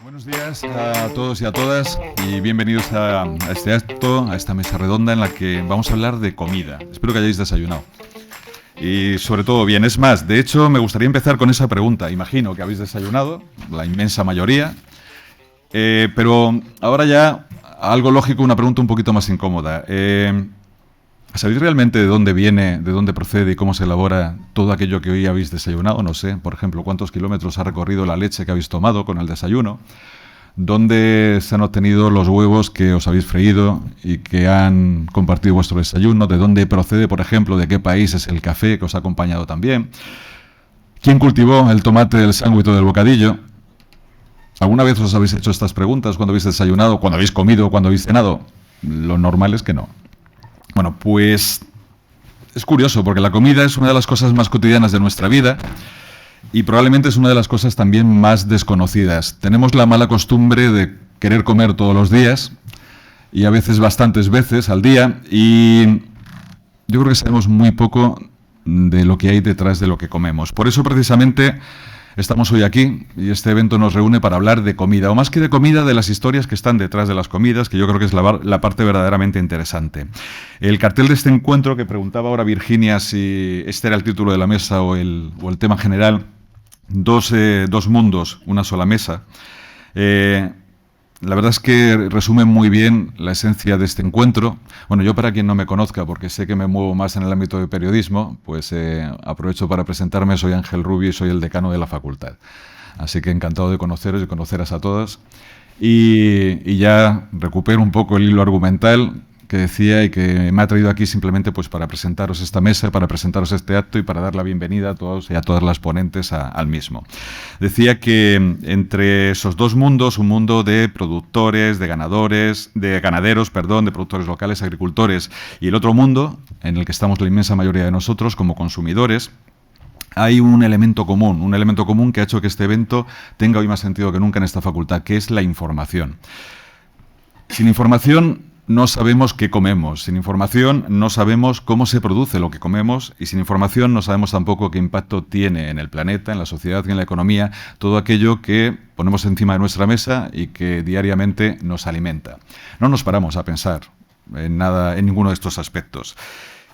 Buenos días a todos y a todas y bienvenidos a este acto, a esta mesa redonda en la que vamos a hablar de comida. Espero que hayáis desayunado. Y sobre todo bien, es más, de hecho me gustaría empezar con esa pregunta. Imagino que habéis desayunado, la inmensa mayoría, pero ahora ya algo lógico, una pregunta un poquito más incómoda. ¿Sabéis realmente de dónde viene, de dónde procede y cómo se elabora todo aquello que hoy habéis desayunado? No sé, por ejemplo, cuántos kilómetros ha recorrido la leche que habéis tomado con el desayuno, dónde se han obtenido los huevos que os habéis freído y que han compartido vuestro desayuno, de dónde procede, por ejemplo, de qué país es el café que os ha acompañado también, quién cultivó el tomate del sándwich o del bocadillo. ¿Alguna vez os habéis hecho estas preguntas cuando habéis desayunado, cuando habéis comido, cuando habéis cenado? Lo normal es que no. Bueno, pues es curioso porque la comida es una de las cosas más cotidianas de nuestra vida y probablemente es una de las cosas también más desconocidas. Tenemos la mala costumbre de querer comer todos los días y a veces bastantes veces al día y yo creo que sabemos muy poco de lo que hay detrás de lo que comemos. Por eso precisamente estamos hoy aquí y este evento nos reúne para hablar de comida, o más que de comida, de las historias que están detrás de las comidas, que yo creo que es la parte verdaderamente interesante. El cartel de este encuentro, que preguntaba ahora Virginia si este era el título de la mesa o el tema general, dos mundos, una sola mesa, la verdad es que resume muy bien la esencia de este encuentro. Bueno, yo para quien no me conozca, porque sé que me muevo más en el ámbito de periodismo, pues aprovecho para presentarme. Soy Ángel Rubio y soy el decano de la facultad. Así que encantado de conoceros y conoceras a todas. Y ya recupero un poco el hilo argumental que decía y que me ha traído aquí simplemente pues para presentaros esta mesa, para presentaros este acto y para dar la bienvenida a todos y a todas las ponentes al mismo. Decía que entre esos dos mundos, un mundo de productores, de ganaderos, de productores locales, agricultores, y el otro mundo, en el que estamos la inmensa mayoría de nosotros como consumidores, hay un elemento común que ha hecho que este evento tenga hoy más sentido que nunca en esta facultad, que es la información. Sin información no sabemos qué comemos, sin información no sabemos cómo se produce lo que comemos y sin información no sabemos tampoco qué impacto tiene en el planeta, en la sociedad y en la economía todo aquello que ponemos encima de nuestra mesa y que diariamente nos alimenta. No nos paramos a pensar en nada, en ninguno de estos aspectos.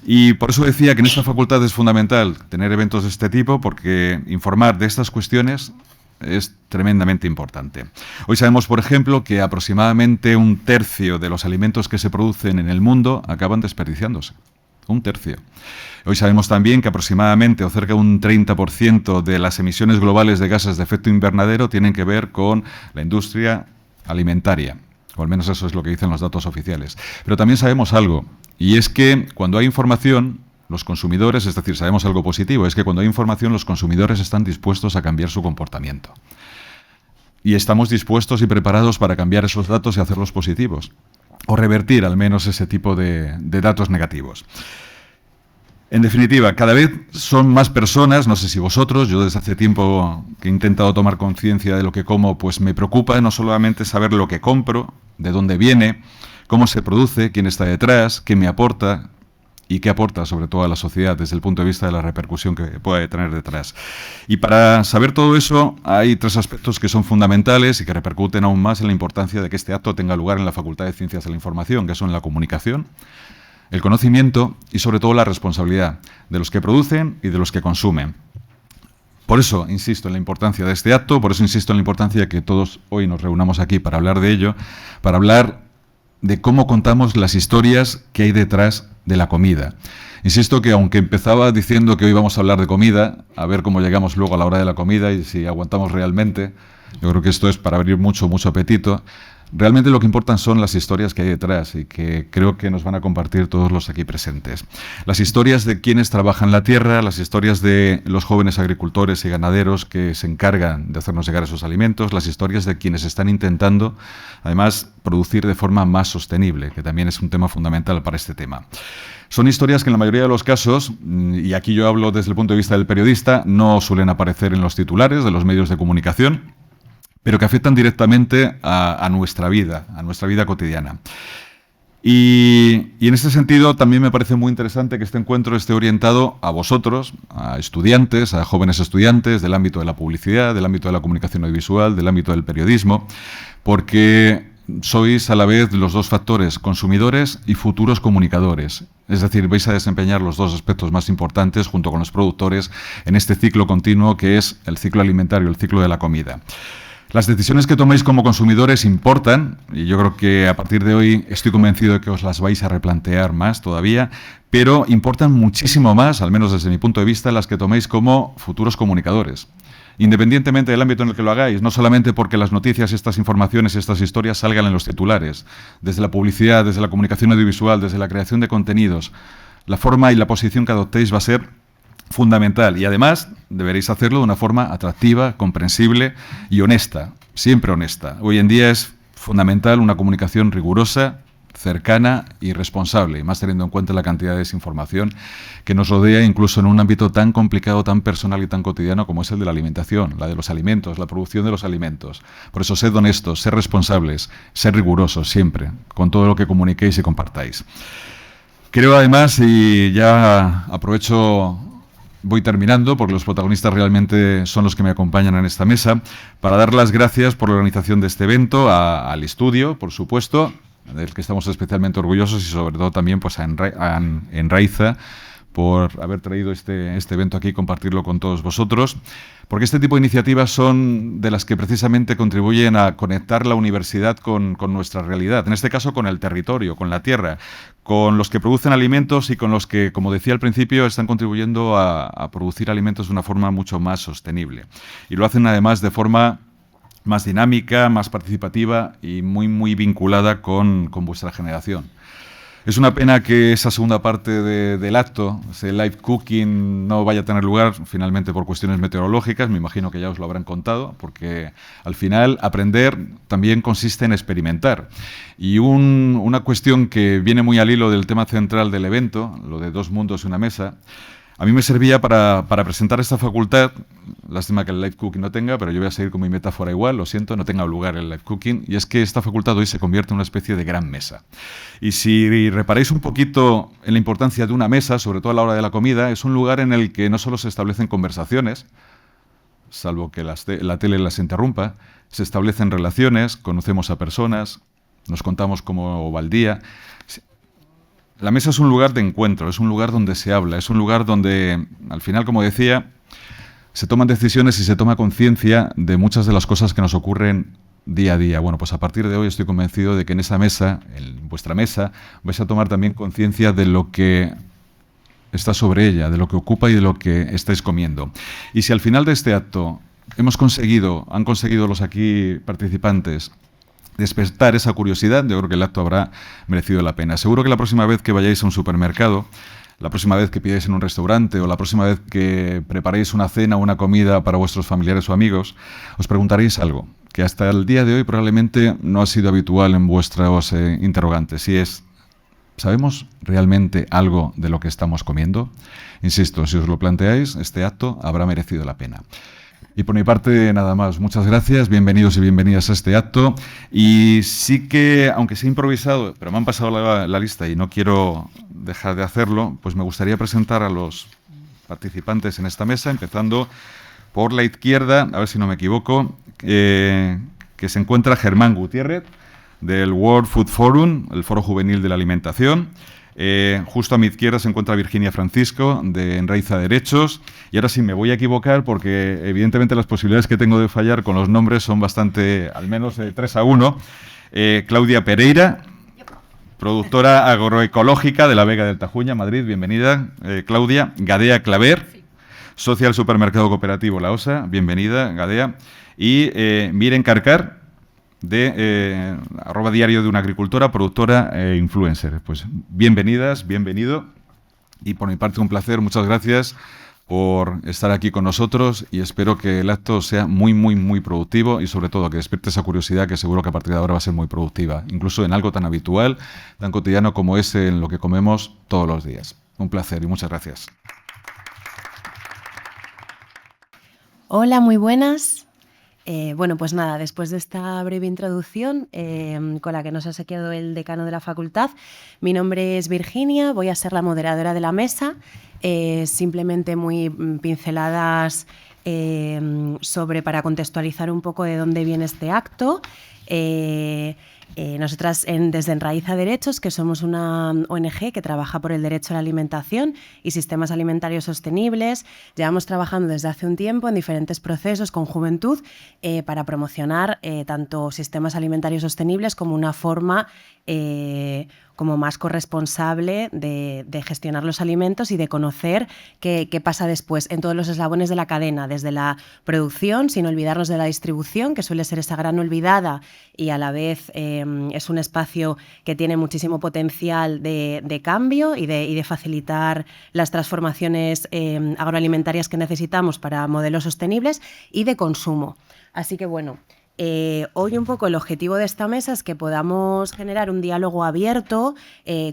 Y por eso decía que en esta facultad es fundamental tener eventos de este tipo, porque informar de estas cuestiones es tremendamente importante. Hoy sabemos, por ejemplo, que aproximadamente un tercio de los alimentos que se producen en el mundo acaban desperdiciándose. Un tercio. Hoy sabemos también que aproximadamente o cerca de un 30% de las emisiones globales de gases de efecto invernadero tienen que ver con la industria alimentaria. O al menos eso es lo que dicen los datos oficiales. Pero también sabemos algo, y es que cuando hay información, los consumidores, es decir, sabemos algo positivo, es que cuando hay información los consumidores están dispuestos a cambiar su comportamiento. Y estamos dispuestos y preparados para cambiar esos datos y hacerlos positivos, o revertir al menos ese tipo de datos negativos. En definitiva, cada vez son más personas, no sé si vosotros, yo desde hace tiempo que he intentado tomar conciencia de lo que como, pues me preocupa no solamente saber lo que compro, de dónde viene, cómo se produce, quién está detrás, qué me aporta y qué aporta sobre todo a la sociedad desde el punto de vista de la repercusión que puede tener detrás. Y para saber todo eso hay tres aspectos que son fundamentales y que repercuten aún más en la importancia de que este acto tenga lugar en la Facultad de Ciencias de la Información, que son la comunicación, el conocimiento y sobre todo la responsabilidad de los que producen y de los que consumen. Por eso insisto en la importancia de este acto, por eso insisto en la importancia de que todos hoy nos reunamos aquí para hablar de ello, para hablar de cómo contamos las historias que hay detrás de la comida. Insisto que aunque empezaba diciendo que hoy vamos a hablar de comida, a ver cómo llegamos luego a la hora de la comida y si aguantamos realmente, yo creo que esto es para abrir mucho apetito. Realmente lo que importan son las historias que hay detrás y que creo que nos van a compartir todos los aquí presentes. Las historias de quienes trabajan la tierra, las historias de los jóvenes agricultores y ganaderos que se encargan de hacernos llegar esos alimentos, las historias de quienes están intentando, además, producir de forma más sostenible, que también es un tema fundamental para este tema. Son historias que en la mayoría de los casos, y aquí yo hablo desde el punto de vista del periodista, no suelen aparecer en los titulares de los medios de comunicación, pero que afectan directamente a nuestra vida cotidiana. Y en este sentido también me parece muy interesante que este encuentro esté orientado a vosotros, a estudiantes, a jóvenes estudiantes del ámbito de la publicidad, del ámbito de la comunicación audiovisual, del ámbito del periodismo, porque sois a la vez los dos factores, consumidores y futuros comunicadores. Es decir, vais a desempeñar los dos aspectos más importantes junto con los productores en este ciclo continuo que es el ciclo alimentario, el ciclo de la comida. Las decisiones que toméis como consumidores importan, y yo creo que a partir de hoy estoy convencido de que os las vais a replantear más todavía, pero importan muchísimo más, al menos desde mi punto de vista, las que toméis como futuros comunicadores. Independientemente del ámbito en el que lo hagáis, no solamente porque las noticias, estas informaciones, estas historias salgan en los titulares, desde la publicidad, desde la comunicación audiovisual, desde la creación de contenidos, la forma y la posición que adoptéis va a ser fundamental y además deberéis hacerlo de una forma atractiva, comprensible y honesta, siempre honesta. Hoy en día es fundamental una comunicación rigurosa, cercana y responsable, más teniendo en cuenta la cantidad de desinformación que nos rodea incluso en un ámbito tan complicado, tan personal y tan cotidiano como es el de la alimentación, la de los alimentos, la producción de los alimentos. Por eso sed honestos, sed responsables, sed rigurosos siempre con todo lo que comuniquéis y compartáis. Creo además, y ya aprovecho, voy terminando, porque los protagonistas realmente son los que me acompañan en esta mesa, para dar las gracias por la organización de este evento, al estudio, por supuesto, del que estamos especialmente orgullosos, y sobre todo también pues, a Enraiza, por haber traído este evento aquí y compartirlo con todos vosotros, porque este tipo de iniciativas son de las que precisamente contribuyen a conectar la universidad con nuestra realidad, en este caso con el territorio, con la tierra, con los que producen alimentos y con los que, como decía al principio, están contribuyendo a producir alimentos de una forma mucho más sostenible. Y lo hacen además de forma más dinámica, más participativa y muy vinculada con vuestra generación. Es una pena que esa segunda parte del acto, ese live cooking, no vaya a tener lugar finalmente por cuestiones meteorológicas. Me imagino que ya os lo habrán contado, porque al final aprender también consiste en experimentar. Y una cuestión que viene muy al hilo del tema central del evento, lo de dos mundos y una mesa, a mí me servía para presentar esta facultad. Lástima que el live cooking no tenga, pero yo voy a seguir con mi metáfora igual, lo siento, no tenga lugar el live cooking, y es que esta facultad hoy se convierte en una especie de gran mesa. Y si reparáis un poquito en la importancia de una mesa, sobre todo a la hora de la comida, es un lugar en el que no solo se establecen conversaciones, salvo que la tele las interrumpa, se establecen relaciones, conocemos a personas, nos contamos cómo va el día. La mesa es un lugar de encuentro, es un lugar donde se habla, es un lugar donde, al final, como decía, se toman decisiones y se toma conciencia de muchas de las cosas que nos ocurren día a día. Bueno, pues a partir de hoy estoy convencido de que en esa mesa, en vuestra mesa, vais a tomar también conciencia de lo que está sobre ella, de lo que ocupa y de lo que estáis comiendo. Y si al final de este acto han conseguido los aquí participantes despertar esa curiosidad, yo creo que el acto habrá merecido la pena. Seguro que la próxima vez que vayáis a un supermercado, la próxima vez que pidáis en un restaurante o la próxima vez que preparéis una cena o una comida para vuestros familiares o amigos, os preguntaréis algo que hasta el día de hoy probablemente no ha sido habitual en vuestros interrogantes, y es: ¿sabemos realmente algo de lo que estamos comiendo? Insisto, si os lo planteáis, este acto habrá merecido la pena. Y por mi parte, nada más. Muchas gracias, bienvenidos y bienvenidas a este acto. Y sí que, aunque sea improvisado, pero me han pasado la lista y no quiero dejar de hacerlo, pues me gustaría presentar a los participantes en esta mesa, empezando por la izquierda, a ver si no me equivoco, que se encuentra Germán Gutiérrez, del World Food Forum, el Foro Juvenil de la Alimentación. Justo a mi izquierda se encuentra Virginia Francisco, de Enraiza Derechos. Y ahora sí me voy a equivocar porque evidentemente las posibilidades que tengo de fallar con los nombres son bastante, al menos 3-1. Claudia Pereira, productora agroecológica de la Vega del Tajuña, Madrid. Bienvenida, Claudia. Gadea Claver, socia del supermercado cooperativo La Osa. Bienvenida, Gadea. Y Miren Carcar, de @diario de una agricultora, productora e influencer. Pues bienvenidas, bienvenido. Y por mi parte un placer, muchas gracias por estar aquí con nosotros y espero que el acto sea muy productivo y sobre todo que despierte esa curiosidad que seguro que a partir de ahora va a ser muy productiva, incluso en algo tan habitual, tan cotidiano como es en lo que comemos todos los días. Un placer y muchas gracias. Hola, muy buenas. Bueno, pues nada, después de esta breve introducción con la que nos ha saqueado el decano de la facultad, mi nombre es Virginia, voy a ser la moderadora de la mesa. Simplemente muy pinceladas para contextualizar un poco de dónde viene este acto. Nosotras desde Enraíz a Derechos, que somos una ONG que trabaja por el derecho a la alimentación y sistemas alimentarios sostenibles, llevamos trabajando desde hace un tiempo en diferentes procesos con juventud para promocionar tanto sistemas alimentarios sostenibles como una forma como más corresponsable de gestionar los alimentos y de conocer qué pasa después en todos los eslabones de la cadena, desde la producción, sin olvidarnos de la distribución, que suele ser esa gran olvidada y a la vez es un espacio que tiene muchísimo potencial de cambio y de facilitar las transformaciones agroalimentarias que necesitamos para modelos sostenibles y de consumo. Así que bueno, hoy un poco el objetivo de esta mesa es que podamos generar un diálogo abierto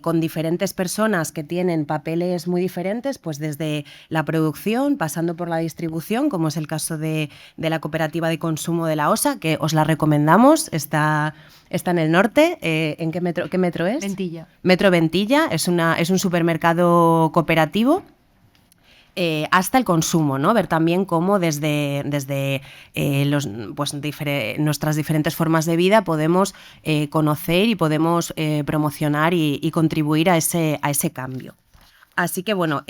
con diferentes personas que tienen papeles muy diferentes, pues desde la producción, pasando por la distribución, como es el caso de la cooperativa de consumo de la OSA, que os la recomendamos, está en el norte. ¿En qué metro es? Ventilla. Metro Ventilla, es un supermercado cooperativo. Hasta el consumo, ¿no? Ver también cómo desde nuestras diferentes formas de vida podemos conocer y podemos promocionar y contribuir a ese cambio. Así que, bueno,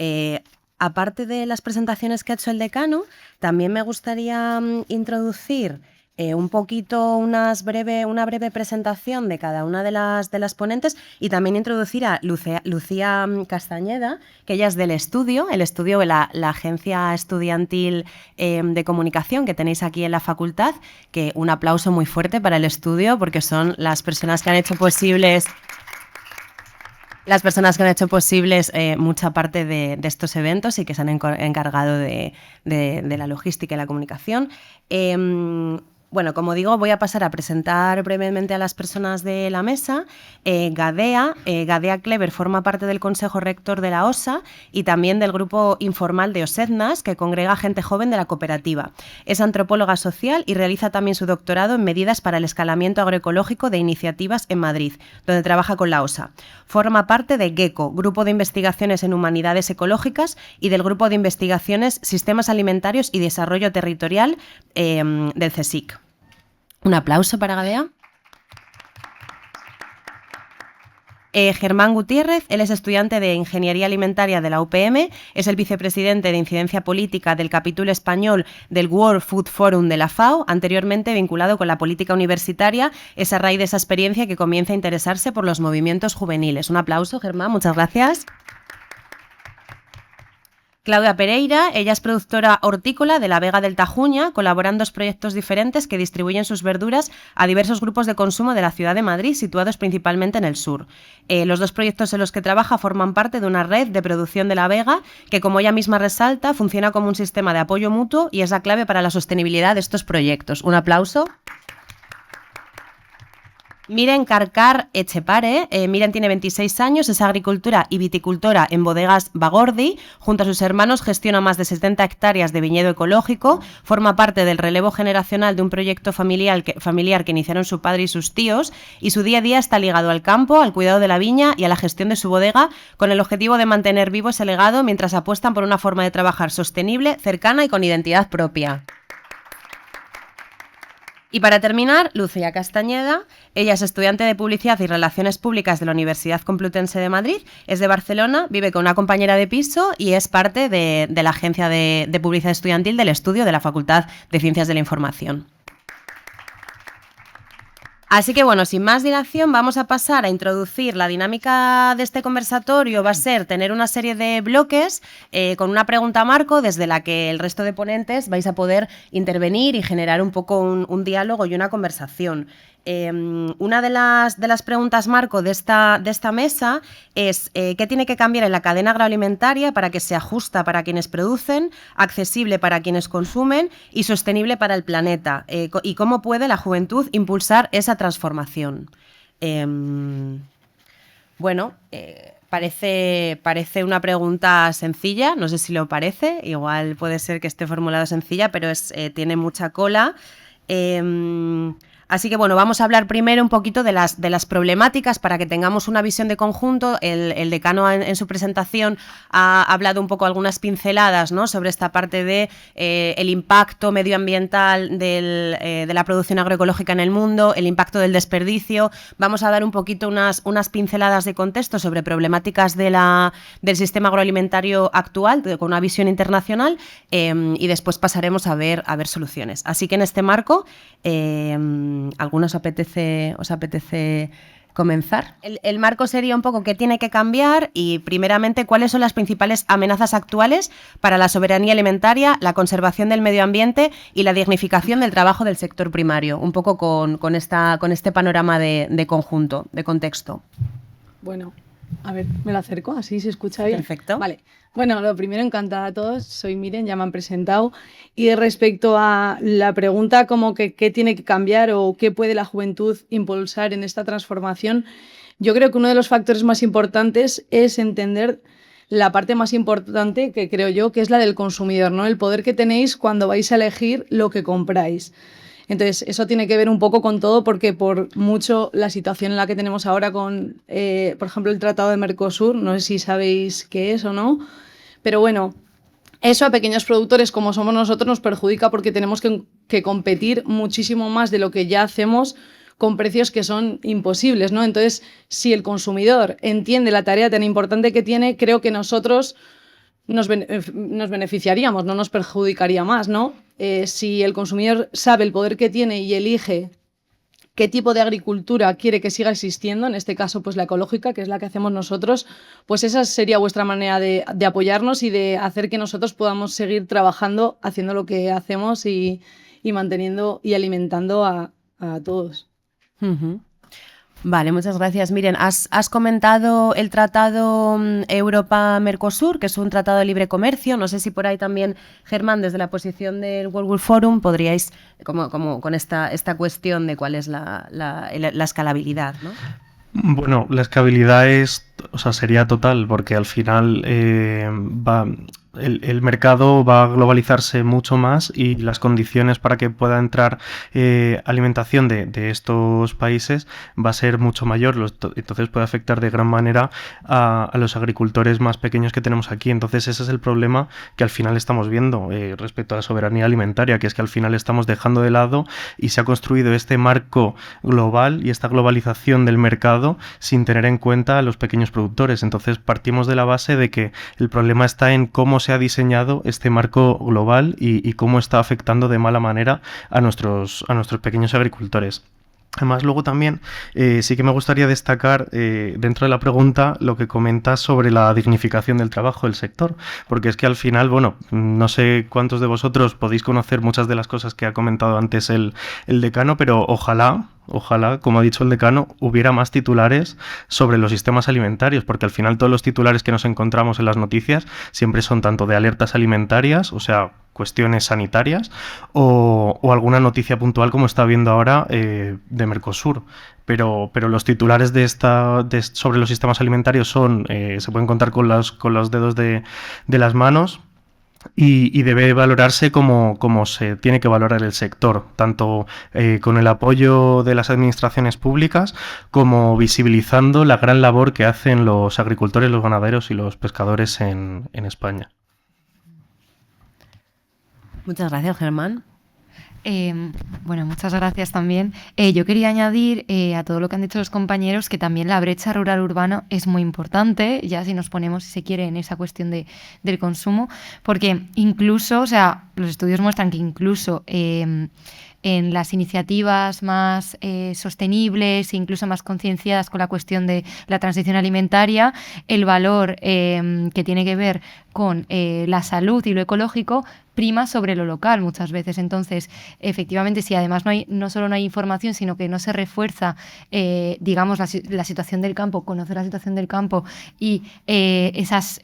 aparte de las presentaciones que ha hecho el decano, también me gustaría introducir un poquito una breve presentación de cada una de las ponentes y también introducir a Lucía Castañeda, que ella es del estudio, la agencia estudiantil de comunicación que tenéis aquí en la facultad, que un aplauso muy fuerte para el estudio porque son las personas que han hecho posibles mucha parte de estos eventos y que se han encargado de la logística y la comunicación. Bueno, como digo, voy a pasar a presentar brevemente a las personas de la mesa. Gadea Kleber forma parte del Consejo Rector de la OSA y también del grupo informal de OSEDNAS, que congrega gente joven de la cooperativa. Es antropóloga social y realiza también su doctorado en medidas para el escalamiento agroecológico de iniciativas en Madrid, donde trabaja con la OSA. Forma parte de GECO, Grupo de Investigaciones en Humanidades Ecológicas, y del Grupo de Investigaciones Sistemas Alimentarios y Desarrollo Territorial del CSIC. Un aplauso para Gadea. Germán Gutiérrez, él es estudiante de Ingeniería Alimentaria de la UPM, es el vicepresidente de Incidencia Política del capítulo español del World Food Forum de la FAO, anteriormente vinculado con la política universitaria. Es a raíz de esa experiencia que comienza a interesarse por los movimientos juveniles. Un aplauso, Germán, muchas gracias. Claudia Pereira, ella es productora hortícola de la Vega del Tajuña, colabora en 2 proyectos diferentes que distribuyen sus verduras a diversos grupos de consumo de la ciudad de Madrid, situados principalmente en el sur. Los 2 proyectos en los que trabaja forman parte de una red de producción de la Vega que, como ella misma resalta, funciona como un sistema de apoyo mutuo y es la clave para la sostenibilidad de estos proyectos. Un aplauso. Miren Carcar Echepare. Miren tiene 26 años, es agricultora y viticultora en Bodegas Bagordi. Junto a sus hermanos gestiona más de 70 hectáreas de viñedo ecológico, forma parte del relevo generacional de un proyecto familiar que iniciaron su padre y sus tíos, y su día a día está ligado al campo, al cuidado de la viña y a la gestión de su bodega, con el objetivo de mantener vivo ese legado mientras apuestan por una forma de trabajar sostenible, cercana y con identidad propia. Y para terminar, Lucía Castañeda, ella es estudiante de Publicidad y Relaciones Públicas de la Universidad Complutense de Madrid, es de Barcelona, vive con una compañera de piso y es parte de la agencia de publicidad estudiantil del estudio de la Facultad de Ciencias de la Información. Así que bueno, sin más dilación, vamos a pasar a introducir la dinámica de este conversatorio. Va a ser tener una serie de bloques con una pregunta marco desde la que el resto de ponentes vais a poder intervenir y generar un poco un diálogo y una conversación. Una de las preguntas marco de esta mesa es ¿qué tiene que cambiar en la cadena agroalimentaria para que sea justa para quienes producen, accesible para quienes consumen y sostenible para el planeta? ¿Y cómo puede la juventud impulsar esa transformación? Bueno, parece una pregunta sencilla, no sé si lo parece, igual puede ser que esté formulado sencilla, pero tiene mucha cola. Así que bueno, vamos a hablar primero un poquito de las problemáticas para que tengamos una visión de conjunto. El decano en su presentación ha hablado un poco algunas pinceladas, ¿no?, sobre esta parte de el impacto medioambiental de la producción agroecológica en el mundo, el impacto del desperdicio. Vamos a dar un poquito unas pinceladas de contexto sobre problemáticas del sistema agroalimentario actual, con una visión internacional, y después pasaremos a ver soluciones. Así que en este marco, ¿alguno os apetece comenzar? El marco sería un poco qué tiene que cambiar y, primeramente, cuáles son las principales amenazas actuales para la soberanía alimentaria, la conservación del medio ambiente y la dignificación del trabajo del sector primario. Un poco con este panorama de conjunto, de contexto. Bueno, a ver, me lo acerco, así se escucha bien. Perfecto. Vale. Bueno, lo primero, encantada a todos. Soy Miren, ya me han presentado. Y respecto a la pregunta como que qué tiene que cambiar o qué puede la juventud impulsar en esta transformación, yo creo que uno de los factores más importantes es entender la parte más importante, que creo yo, que es la del consumidor, ¿no? El poder que tenéis cuando vais a elegir lo que compráis. Entonces, eso tiene que ver un poco con todo, porque por mucho la situación en la que tenemos ahora con, por ejemplo, el Tratado de Mercosur, no sé si sabéis qué es o no, pero bueno, eso a pequeños productores como somos nosotros nos perjudica, porque tenemos que competir muchísimo más de lo que ya hacemos con precios que son imposibles, ¿no? Entonces, si el consumidor entiende la tarea tan importante que tiene, creo que nosotros nos beneficiaríamos, no nos perjudicaría más, ¿no? Si el consumidor sabe el poder que tiene y elige qué tipo de agricultura quiere que siga existiendo, en este caso pues la ecológica, que es la que hacemos nosotros, pues esa sería vuestra manera de apoyarnos y de hacer que nosotros podamos seguir trabajando, haciendo lo que hacemos y manteniendo y alimentando a todos. Uh-huh. Vale, muchas gracias. Miren, has comentado el Tratado Europa-Mercosur, que es un tratado de libre comercio. No sé si por ahí también, Germán, desde la posición del World Food Forum, podríais, como con esta cuestión de cuál es la escalabilidad, ¿no? Bueno, la escalabilidad sería total, porque al final el mercado va a globalizarse mucho más y las condiciones para que pueda entrar alimentación de estos países va a ser mucho mayor. Entonces puede afectar de gran manera a los agricultores más pequeños que tenemos aquí. Entonces ese es el problema que al final estamos viendo respecto a la soberanía alimentaria, que es que al final estamos dejando de lado y se ha construido este marco global y esta globalización del mercado sin tener en cuenta a los pequeños productores. Entonces partimos de la base de que el problema está en cómo se ha diseñado este marco global y cómo está afectando de mala manera a nuestros pequeños agricultores. Además, luego también sí que me gustaría destacar dentro de la pregunta lo que comentas sobre la dignificación del trabajo del sector, porque es que al final, bueno, no sé cuántos de vosotros podéis conocer muchas de las cosas que ha comentado antes el decano, pero ojalá, como ha dicho el decano, hubiera más titulares sobre los sistemas alimentarios, porque al final todos los titulares que nos encontramos en las noticias siempre son tanto de alertas alimentarias, o sea, cuestiones sanitarias, o alguna noticia puntual como está viendo ahora de Mercosur. Pero los titulares sobre los sistemas alimentarios se pueden contar con los dedos de las manos. Y debe valorarse como se tiene que valorar el sector, tanto con el apoyo de las administraciones públicas como visibilizando la gran labor que hacen los agricultores, los ganaderos y los pescadores en España. Muchas gracias, Germán. Bueno, muchas gracias también. Yo quería añadir a todo lo que han dicho los compañeros que también la brecha rural-urbana es muy importante, ya si nos ponemos, si se quiere, en esa cuestión del consumo, porque incluso, o sea, los estudios muestran que incluso en las iniciativas más sostenibles e incluso más concienciadas con la cuestión de la transición alimentaria, el valor que tiene que ver con la salud y lo ecológico prima sobre lo local muchas veces. Entonces, efectivamente, si además no solo no hay información, sino que no se refuerza, digamos, la situación del campo, conocer la situación del campo y esas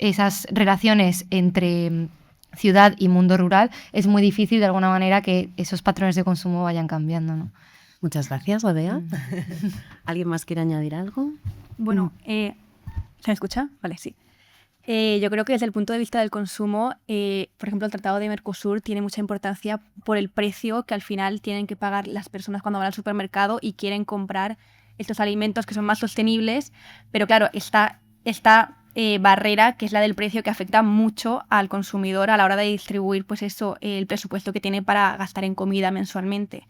relaciones entre ciudad y mundo rural, es muy difícil de alguna manera que esos patrones de consumo vayan cambiando, ¿no? Muchas gracias, Godea. ¿Alguien más quiere añadir algo? Bueno, ¿se me escucha? Vale, sí. Yo creo que desde el punto de vista del consumo, por ejemplo, el Tratado de Mercosur tiene mucha importancia por el precio que al final tienen que pagar las personas cuando van al supermercado y quieren comprar estos alimentos que son más sostenibles, pero claro, esta barrera, que es la del precio, que afecta mucho al consumidor a la hora de distribuir pues eso, el presupuesto que tiene para gastar en comida mensualmente.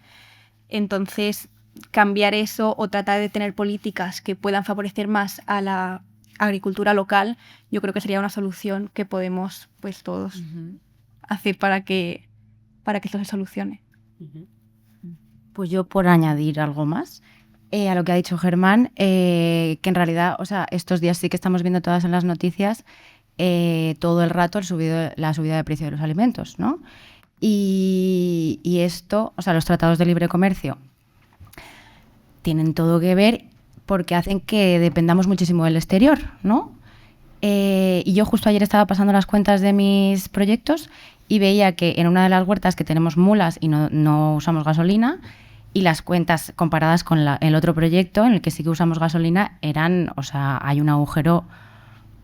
Entonces, cambiar eso o tratar de tener políticas que puedan favorecer más a la agricultura local, yo creo que sería una solución que podemos pues todos hacer para que esto se solucione. Pues yo, por añadir algo más a lo que ha dicho Germán, que en realidad, o sea, estos días sí que estamos viendo todas en las noticias todo el rato la subida de precio de los alimentos, ¿no? Y esto, o sea, los tratados de libre comercio tienen todo que ver porque hacen que dependamos muchísimo del exterior, ¿no? Y yo justo ayer estaba pasando las cuentas de mis proyectos y veía que en una de las huertas que tenemos mulas y no usamos gasolina, y las cuentas comparadas con el otro proyecto en el que sí que usamos gasolina eran, o sea, hay un agujero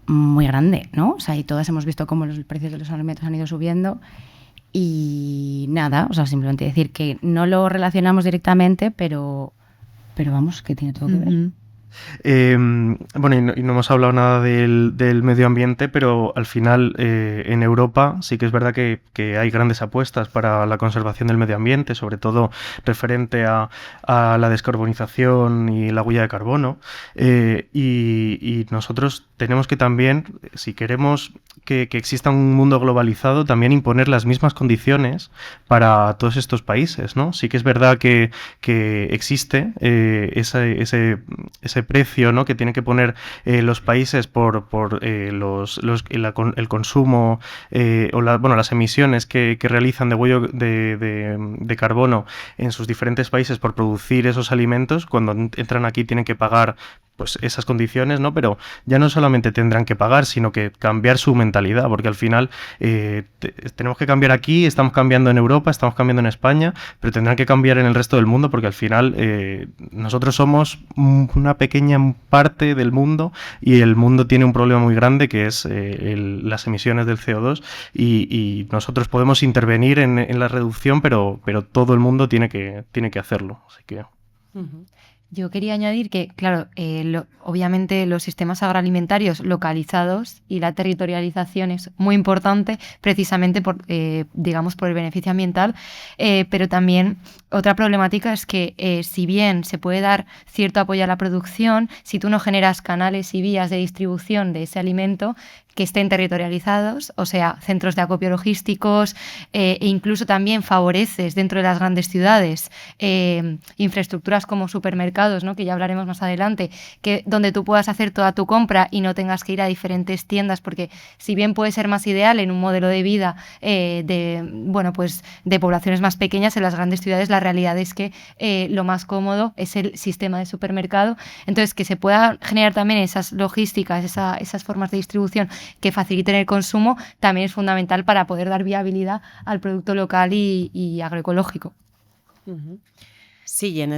muy grande, ¿no? O sea, y todas hemos visto cómo los precios de los alimentos han ido subiendo y nada, o sea, simplemente decir que no lo relacionamos directamente, pero vamos, que tiene todo que ver. Bueno, y no hemos hablado nada del medio ambiente, pero al final en Europa sí que es verdad que hay grandes apuestas para la conservación del medio ambiente, sobre todo referente a la descarbonización y la huella de carbono. Y nosotros tenemos que también, si queremos que exista un mundo globalizado, también imponer las mismas condiciones para todos estos países, ¿no? Sí que es verdad que existe ese precio, ¿no?, que tienen que poner los países por el consumo o las emisiones que realizan de huella de carbono en sus diferentes países por producir esos alimentos. Cuando entran aquí tienen que pagar pues esas condiciones, ¿no? Pero ya no solamente tendrán que pagar, sino que cambiar su mentalidad, porque al final tenemos que cambiar aquí, estamos cambiando en Europa, estamos cambiando en España, pero tendrán que cambiar en el resto del mundo, porque al final nosotros somos una pequeña parte del mundo y el mundo tiene un problema muy grande que es las emisiones del CO2 y nosotros podemos intervenir en la reducción, pero todo el mundo tiene que hacerlo. Así que... Yo quería añadir que, claro, obviamente los sistemas agroalimentarios localizados y la territorialización es muy importante precisamente por el beneficio ambiental, pero también otra problemática es que si bien se puede dar cierto apoyo a la producción, si tú no generas canales y vías de distribución de ese alimento que estén territorializados, o sea, centros de acopio logísticos, e incluso también favoreces dentro de las grandes ciudades infraestructuras como supermercados, ¿no?, que ya hablaremos más adelante, donde tú puedas hacer toda tu compra y no tengas que ir a diferentes tiendas, porque si bien puede ser más ideal en un modelo de vida de poblaciones más pequeñas, en las grandes ciudades la realidad es que lo más cómodo es el sistema de supermercado. Entonces, que se pueda generar también esas logísticas, esas formas de distribución que faciliten el consumo, también es fundamental para poder dar viabilidad al producto local y agroecológico. Sí, y en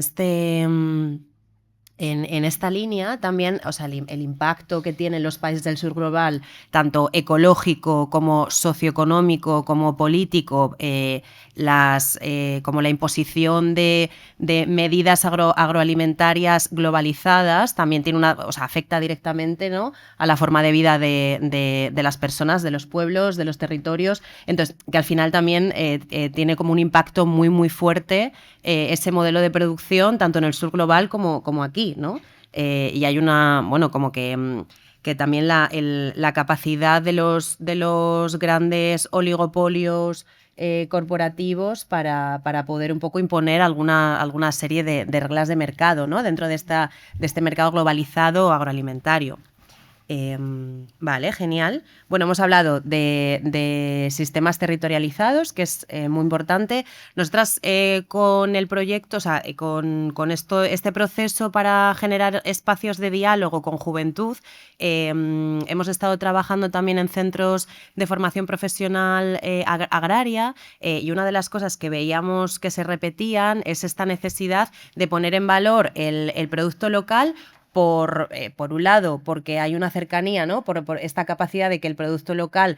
esta línea también, o sea, el impacto que tienen los países del sur global, tanto ecológico como socioeconómico, como político, como la imposición de medidas agroalimentarias globalizadas, también tiene afecta directamente, ¿no?, a la forma de vida de las personas, de los pueblos, de los territorios. Entonces, que al final también tiene como un impacto muy, muy fuerte ese modelo de producción, tanto en el sur global como aquí, ¿no? Y hay como que también la capacidad de los grandes oligopolios corporativos para poder un poco imponer alguna serie de reglas de mercado, ¿no?, dentro de este mercado globalizado agroalimentario. Vale, genial. Bueno, hemos hablado de sistemas territorializados, que es muy importante. Nosotras con el proyecto, o sea, con este proceso para generar espacios de diálogo con juventud, hemos estado trabajando también en centros de formación profesional agraria, y una de las cosas que veíamos que se repetían es esta necesidad de poner en valor el producto local por un lado, porque hay una cercanía, ¿no? Por esta capacidad de que el producto local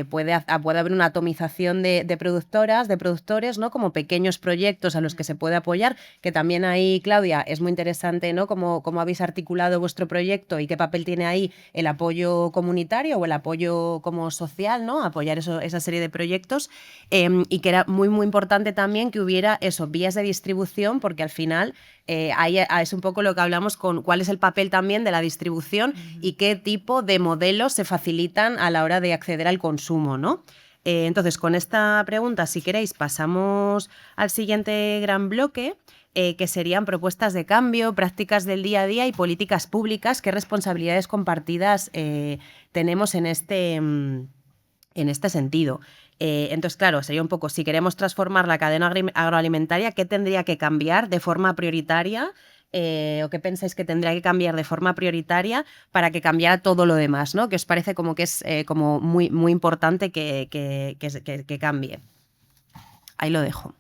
puede haber una atomización de productoras, de productores, ¿no? Como pequeños proyectos a los que se puede apoyar, que también ahí, Claudia, es muy interesante, ¿no? Cómo habéis articulado vuestro proyecto y qué papel tiene ahí el apoyo comunitario o el apoyo como social, ¿no? Apoyar esa serie de proyectos, y que era muy, muy importante también que hubiera vías de distribución, porque al final ahí es un poco lo que hablamos con cuál es el papel también de la distribución y qué tipo de modelos se facilitan a la hora de acceder al consumo, ¿no? Entonces, con esta pregunta, si queréis, pasamos al siguiente gran bloque, que serían propuestas de cambio, prácticas del día a día y políticas públicas. ¿Qué responsabilidades compartidas tenemos en este sentido? Entonces, claro, sería un poco, si queremos transformar la cadena agroalimentaria, ¿qué tendría que cambiar de forma prioritaria? ¿O qué pensáis que tendría que cambiar de forma prioritaria para que cambiara todo lo demás, ¿no? Que os parece como que es como muy, muy importante que cambie. Ahí lo dejo.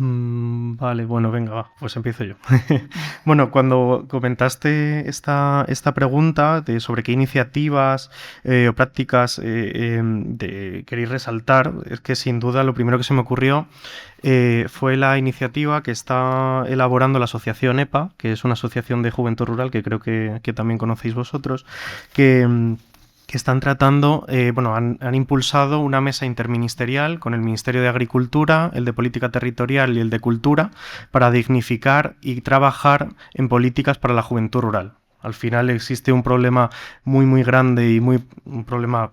Vale, bueno, venga, va, pues empiezo yo. Bueno, cuando comentaste esta pregunta sobre qué iniciativas o prácticas queréis resaltar, es que sin duda lo primero que se me ocurrió fue la iniciativa que está elaborando la asociación EPA, que es una asociación de juventud rural que creo que también conocéis vosotros, que están tratando, han impulsado una mesa interministerial con el Ministerio de Agricultura, el de Política Territorial y el de Cultura para dignificar y trabajar en políticas para la juventud rural. Al final existe un problema muy, muy grande y un problema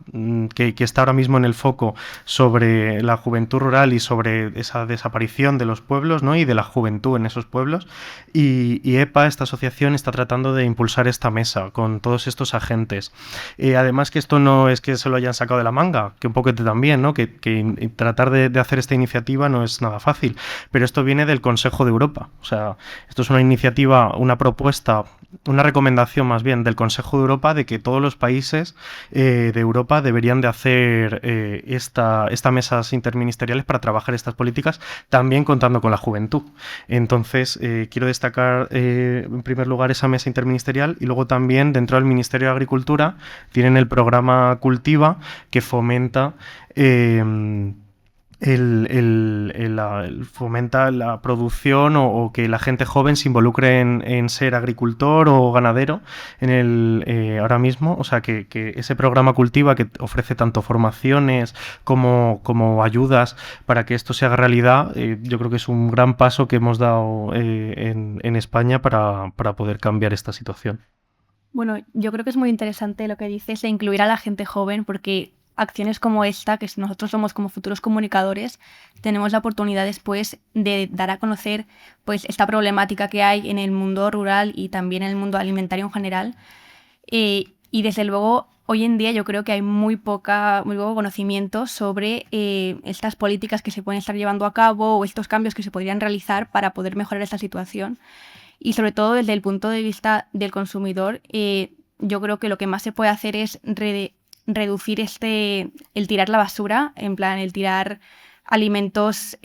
que está ahora mismo en el foco sobre la juventud rural y sobre esa desaparición de los pueblos, ¿no? Y de la juventud en esos pueblos. Y EPA, esta asociación, está tratando de impulsar esta mesa con todos estos agentes. Además que esto no es que se lo hayan sacado de la manga, que un poquito también, ¿no? Que tratar de hacer esta iniciativa no es nada fácil. Pero esto viene del Consejo de Europa. O sea, esto es una iniciativa, una propuesta, una recomendación más bien del Consejo de Europa de que todos los países de Europa deberían de hacer estas mesas interministeriales para trabajar estas políticas, también contando con la juventud. Entonces, quiero destacar en primer lugar esa mesa interministerial y luego también dentro del Ministerio de Agricultura tienen el programa Cultiva que fomenta fomenta la producción o que la gente joven se involucre en ser agricultor o ganadero ahora mismo. O sea, que ese programa Cultiva, que ofrece tanto formaciones como ayudas para que esto se haga realidad, yo creo que es un gran paso que hemos dado en España para poder cambiar esta situación. Bueno, yo creo que es muy interesante lo que dices de incluir a la gente joven, porque acciones como esta, que nosotros somos como futuros comunicadores, tenemos la oportunidad después de dar a conocer pues esta problemática que hay en el mundo rural y también en el mundo alimentario en general. Y desde luego, hoy en día yo creo que hay muy poco conocimiento sobre estas políticas que se pueden estar llevando a cabo o estos cambios que se podrían realizar para poder mejorar esta situación. Y sobre todo desde el punto de vista del consumidor, yo creo que lo que más se puede hacer es reducir el tirar la basura, en plan el tirar alimentos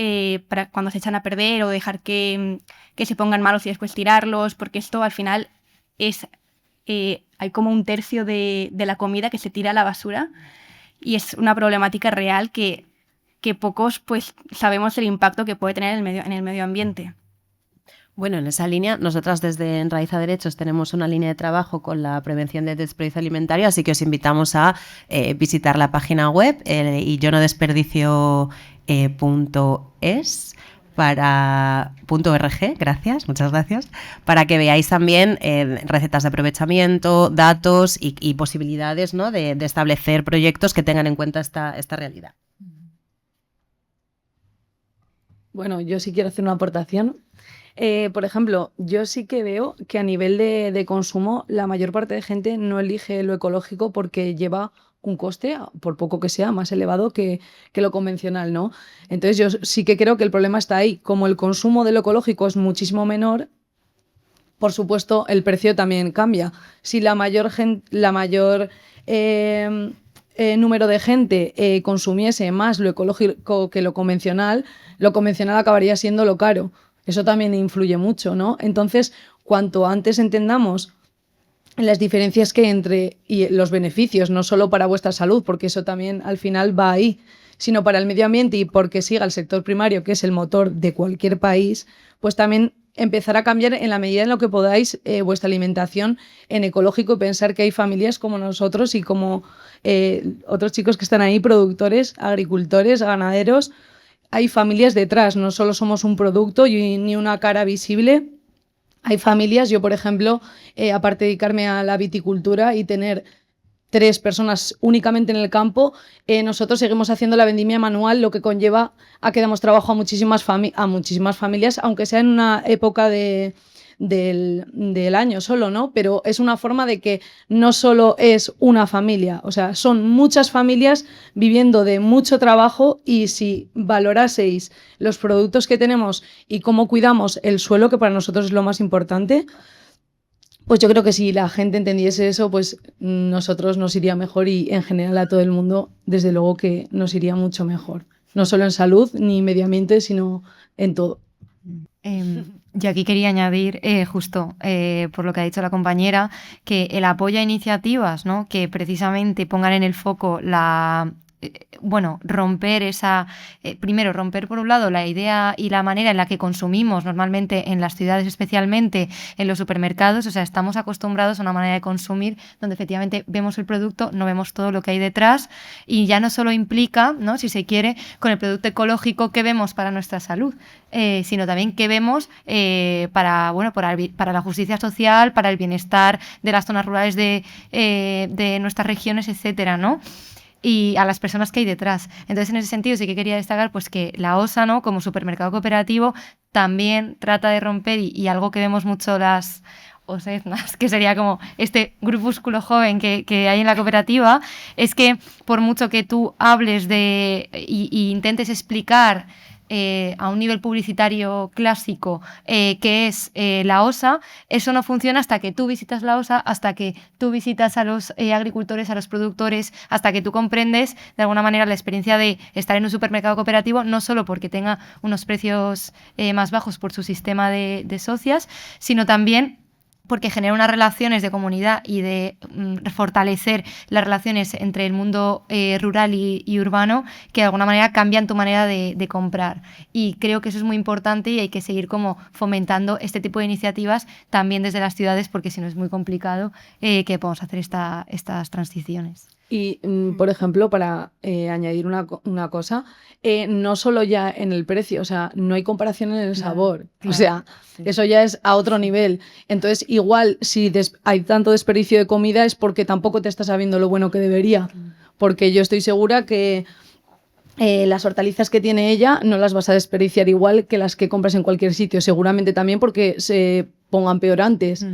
para cuando se echan a perder o dejar que se pongan malos y después tirarlos, porque esto al final hay como 1/3 de la comida que se tira a la basura y es una problemática real que pocos pues sabemos el impacto que puede tener en el medio ambiente. Bueno, en esa línea, nosotras desde En Raíz a Derechos tenemos una línea de trabajo con la prevención del desperdicio alimentario, así que os invitamos a visitar la página web y yonodesperdicio.es .org, muchas gracias, para que veáis también recetas de aprovechamiento, datos y posibilidades, ¿no? de establecer proyectos que tengan en cuenta esta realidad. Bueno, yo sí quiero hacer una aportación. Por ejemplo, yo sí que veo que a nivel de consumo la mayor parte de gente no elige lo ecológico porque lleva un coste, por poco que sea, más elevado que lo convencional, ¿no? Entonces yo sí que creo que el problema está ahí. Como el consumo de lo ecológico es muchísimo menor, por supuesto el precio también cambia. Si la mayor número de gente consumiese más lo ecológico que lo convencional acabaría siendo lo caro. Eso también influye mucho, ¿no? Entonces, cuanto antes entendamos las diferencias que hay entre y los beneficios, no solo para vuestra salud, porque eso también al final va ahí, sino para el medio ambiente y porque siga el sector primario, que es el motor de cualquier país, pues también empezar a cambiar en la medida en lo que podáis vuestra alimentación en ecológico y pensar que hay familias como nosotros y como otros chicos que están ahí, productores, agricultores, ganaderos. Hay familias detrás, no solo somos un producto ni una cara visible. Hay familias, yo por ejemplo, aparte de dedicarme a la viticultura y tener 3 personas únicamente en el campo, nosotros seguimos haciendo la vendimia manual, lo que conlleva a que damos trabajo a muchísimas familias, aunque sea en una época del año solo, ¿no? Pero es una forma de que no solo es una familia, o sea, son muchas familias viviendo de mucho trabajo, y si valoraseis los productos que tenemos y cómo cuidamos el suelo, que para nosotros es lo más importante, pues yo creo que si la gente entendiese eso, pues nosotros nos iría mejor, y en general a todo el mundo, desde luego que nos iría mucho mejor. No solo en salud ni medio ambiente, sino en todo. Yo aquí quería añadir, justo por lo que ha dicho la compañera, que el apoyo a iniciativas, ¿no?, que precisamente pongan en el foco romper primero romper por un lado la idea y la manera en la que consumimos normalmente en las ciudades, especialmente en los supermercados. O sea, estamos acostumbrados a una manera de consumir donde efectivamente vemos el producto, no vemos todo lo que hay detrás, y ya no solo implica, ¿no?, si se quiere, con el producto ecológico que vemos para nuestra salud, sino también que vemos para la justicia social, para el bienestar de las zonas rurales de nuestras regiones, etcétera, ¿no?, y a las personas que hay detrás. Entonces, en ese sentido, sí que quería destacar pues que la OSA, ¿no?, como supermercado cooperativo, también trata de romper, y algo que vemos mucho las OSEZNAS, que sería como este grupúsculo joven que hay en la cooperativa, es que por mucho que tú hables y intentes explicar a un nivel publicitario clásico que es la OSA, eso no funciona hasta que tú visitas la OSA, hasta que tú visitas a los agricultores, a los productores, hasta que tú comprendes de alguna manera la experiencia de estar en un supermercado cooperativo, no solo porque tenga unos precios más bajos por su sistema de socias, sino también porque genera unas relaciones de comunidad y de fortalecer las relaciones entre el mundo rural y urbano, que de alguna manera cambian tu manera de comprar. Y creo que eso es muy importante, y hay que seguir como fomentando este tipo de iniciativas también desde las ciudades, porque si no es muy complicado que podamos hacer estas transiciones. Y, por ejemplo, para añadir una cosa, no solo ya en el precio, o sea, no hay comparación en el sabor. O sea, eso ya es a otro nivel. Entonces, igual, si hay tanto desperdicio de comida, es porque tampoco te está sabiendo lo bueno que debería. Porque yo estoy segura que las hortalizas que tiene ella no las vas a desperdiciar igual que las que compras en cualquier sitio. Seguramente también porque se pongan peor antes.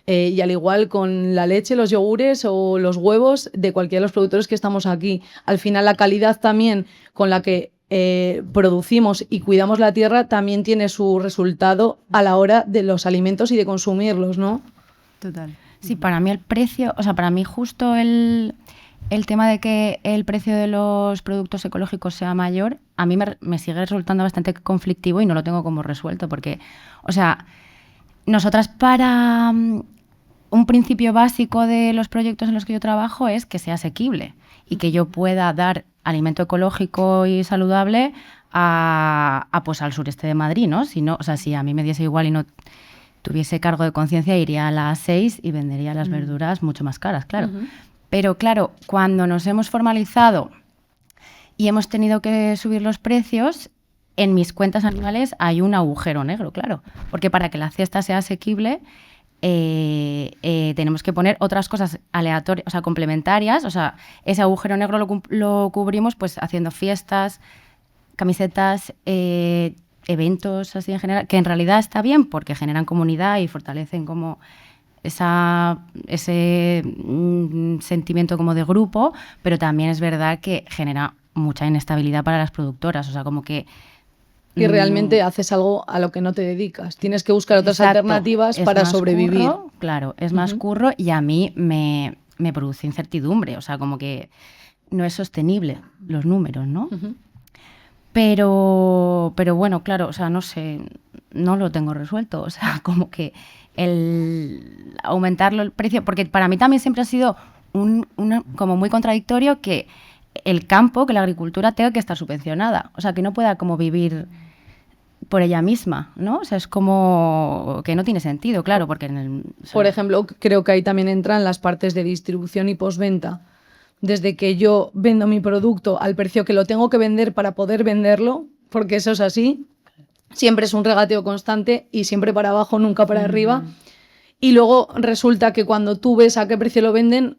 Y al igual con la leche, los yogures o los huevos de cualquiera de los productores que estamos aquí. Al final, la calidad también con la que producimos y cuidamos la tierra también tiene su resultado a la hora de los alimentos y de consumirlos, ¿no? Total. Sí, para mí el precio, o sea, para mí justo el tema de que el precio de los productos ecológicos sea mayor, a mí me sigue resultando bastante conflictivo y no lo tengo como resuelto, porque, o sea, nosotras para un principio básico de los proyectos en los que yo trabajo es que sea asequible y que yo pueda dar alimento ecológico y saludable pues al sureste de Madrid, ¿no? Si no, o sea, si a mí me diese igual y no tuviese cargo de conciencia, iría a las 6 y vendería las verduras mucho más caras, claro. Pero claro, cuando nos hemos formalizado y hemos tenido que subir los precios, en mis cuentas anuales hay un agujero negro, claro. Porque para que la cesta sea asequible, tenemos que poner otras cosas aleatorias, o sea, complementarias. O sea, ese agujero negro lo cubrimos pues haciendo fiestas, camisetas, eventos así en general, que en realidad está bien porque generan comunidad y fortalecen como ese sentimiento como de grupo, pero también es verdad que genera mucha inestabilidad para las productoras, o sea, como que... Y realmente haces algo a lo que no te dedicas. Tienes que buscar otras alternativas para sobrevivir. Curro, claro, es más curro, y a mí me produce incertidumbre, o sea, como que no es sostenible los números, ¿no? Pero bueno, claro, o sea, no sé... no lo tengo resuelto. O sea, como que el aumentarlo el precio, porque para mí también siempre ha sido como muy contradictorio que el campo, que la agricultura tenga que estar subvencionada. O sea, que no pueda como vivir por ella misma, ¿no? O sea, es como que no tiene sentido, claro, porque Por ejemplo, creo que ahí también entran las partes de distribución y postventa. Desde que yo vendo mi producto al precio que lo tengo que vender para poder venderlo, porque eso es así, siempre es un regateo constante y siempre para abajo, nunca para arriba. Y luego resulta que cuando tú ves a qué precio lo venden,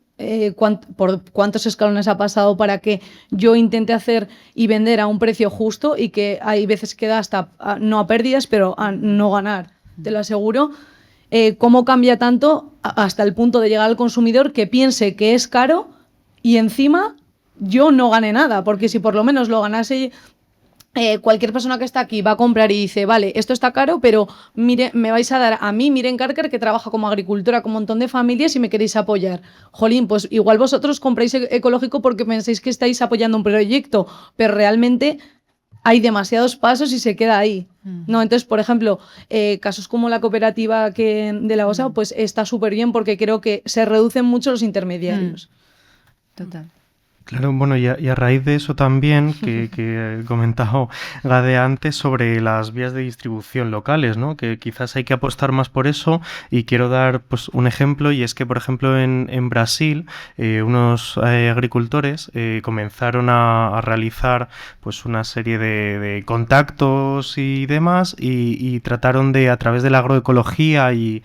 por cuántos escalones ha pasado para que yo intente hacer y vender a un precio justo, y que hay veces que da hasta no a pérdidas, pero a no ganar, te lo aseguro. Cómo cambia tanto hasta el punto de llegar al consumidor que piense que es caro y encima yo no gane nada, porque si por lo menos lo ganase... cualquier persona que está aquí va a comprar y dice, vale, esto está caro, pero mire, me vais a dar a mí, Miren Carker, que trabaja como agricultora con un montón de familias y me queréis apoyar. Jolín, pues igual vosotros compráis ecológico porque pensáis que estáis apoyando un proyecto, pero realmente hay demasiados pasos y se queda ahí, ¿no? Entonces, por ejemplo, casos como la cooperativa de la OSA, pues está súper bien porque creo que se reducen mucho los intermediarios. Total. Claro, bueno, y a raíz de eso también, que he comentado Gade antes sobre las vías de distribución locales, ¿no? Que quizás hay que apostar más por eso, y quiero dar pues un ejemplo, y es que, por ejemplo, en Brasil, unos agricultores comenzaron a realizar pues una serie de contactos y demás, y trataron de, a través de la agroecología y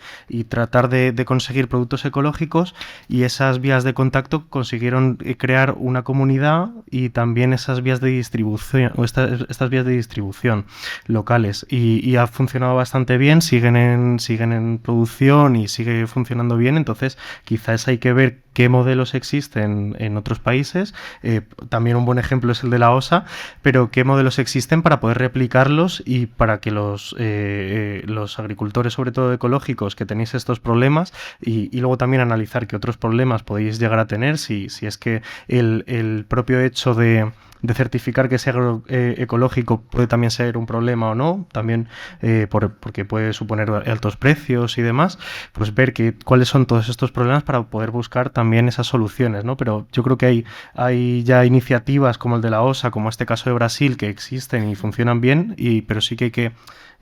tratar de conseguir productos ecológicos, y esas vías de contacto consiguieron crear una comunidad, y también esas vías de distribución, o estas vías de distribución locales, y ha funcionado bastante bien, siguen en producción y sigue funcionando bien. Entonces quizás hay que ver qué modelos existen en otros países. También un buen ejemplo es el de la OSA, pero qué modelos existen para poder replicarlos, y para que los agricultores, sobre todo ecológicos, que tenéis estos problemas, y luego también analizar qué otros problemas podéis llegar a tener, si es que el propio hecho de certificar que sea ecológico puede también ser un problema o no, también porque puede suponer altos precios y demás, pues ver cuáles son todos estos problemas para poder buscar también esas soluciones, ¿no? Pero yo creo que hay ya iniciativas como el de la OSA, como este caso de Brasil, que existen y funcionan bien, pero sí que hay que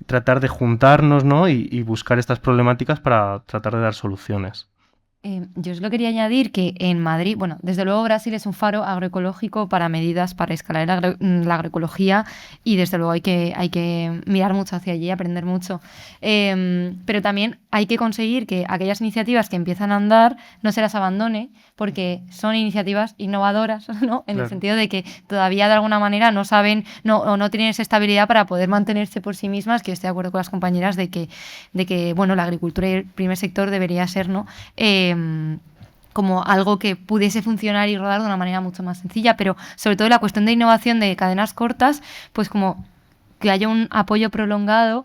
tratar de juntarnos, ¿no? y buscar estas problemáticas para tratar de dar soluciones. Yo os lo quería añadir que en Madrid, bueno, desde luego Brasil es un faro agroecológico para medidas para escalar la agroecología, y desde luego hay que mirar mucho hacia allí, aprender mucho. Pero también hay que conseguir que aquellas iniciativas que empiezan a andar no se las abandone, porque son iniciativas innovadoras, ¿no? En el sentido de que todavía de alguna manera no saben o no tienen esa estabilidad para poder mantenerse por sí mismas, que yo estoy de acuerdo con las compañeras de que bueno, la agricultura y el primer sector debería ser, ¿no? Como algo que pudiese funcionar y rodar de una manera mucho más sencilla, pero sobre todo la cuestión de innovación de cadenas cortas, pues como que haya un apoyo prolongado,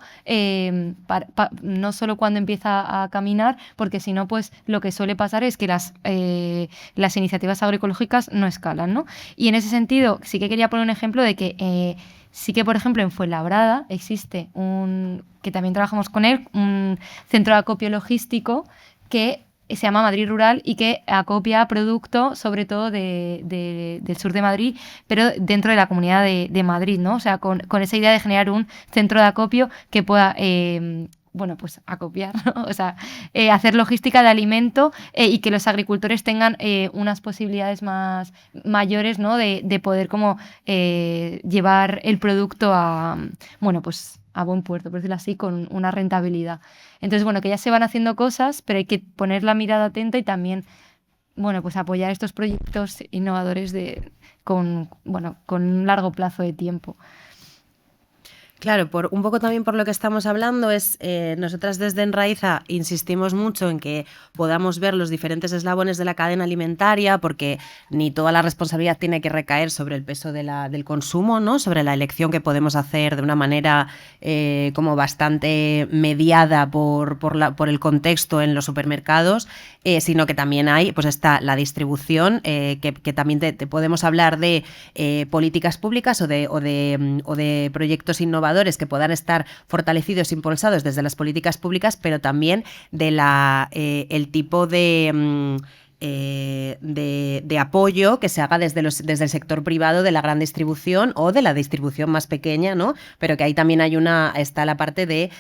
no solo cuando empieza a caminar, porque si no, pues lo que suele pasar es que las iniciativas agroecológicas no escalan, ¿no? Y en ese sentido sí que quería poner un ejemplo de que sí que, por ejemplo, en Fuenlabrada existe que también trabajamos con él, un centro de acopio logístico que se llama Madrid Rural, y que acopia producto sobre todo del sur de Madrid, pero dentro de la Comunidad de Madrid, ¿no? O sea, con esa idea de generar un centro de acopio que pueda bueno, pues acopiar, ¿no? O sea, hacer logística de alimento, y que los agricultores tengan unas posibilidades mayores, ¿no? De poder como llevar el producto bueno, pues a buen puerto, por decirlo así, con una rentabilidad. Entonces, bueno, que ya se van haciendo cosas, pero hay que poner la mirada atenta y también, bueno, pues apoyar estos proyectos innovadores con un largo plazo de tiempo. Claro, un poco también por lo que estamos hablando es, nosotras desde Enraiza insistimos mucho en que podamos ver los diferentes eslabones de la cadena alimentaria, porque ni toda la responsabilidad tiene que recaer sobre el peso del consumo, ¿no? Sobre la elección que podemos hacer de una manera como bastante mediada por el contexto en los supermercados, sino que también pues está la distribución, que también te podemos hablar de políticas públicas o de proyectos innovadores innovadores que puedan estar fortalecidos, impulsados desde las políticas públicas, pero también de el tipo de apoyo que se haga desde el sector privado de la gran distribución o de la distribución más pequeña, ¿no? Pero que ahí también está la parte de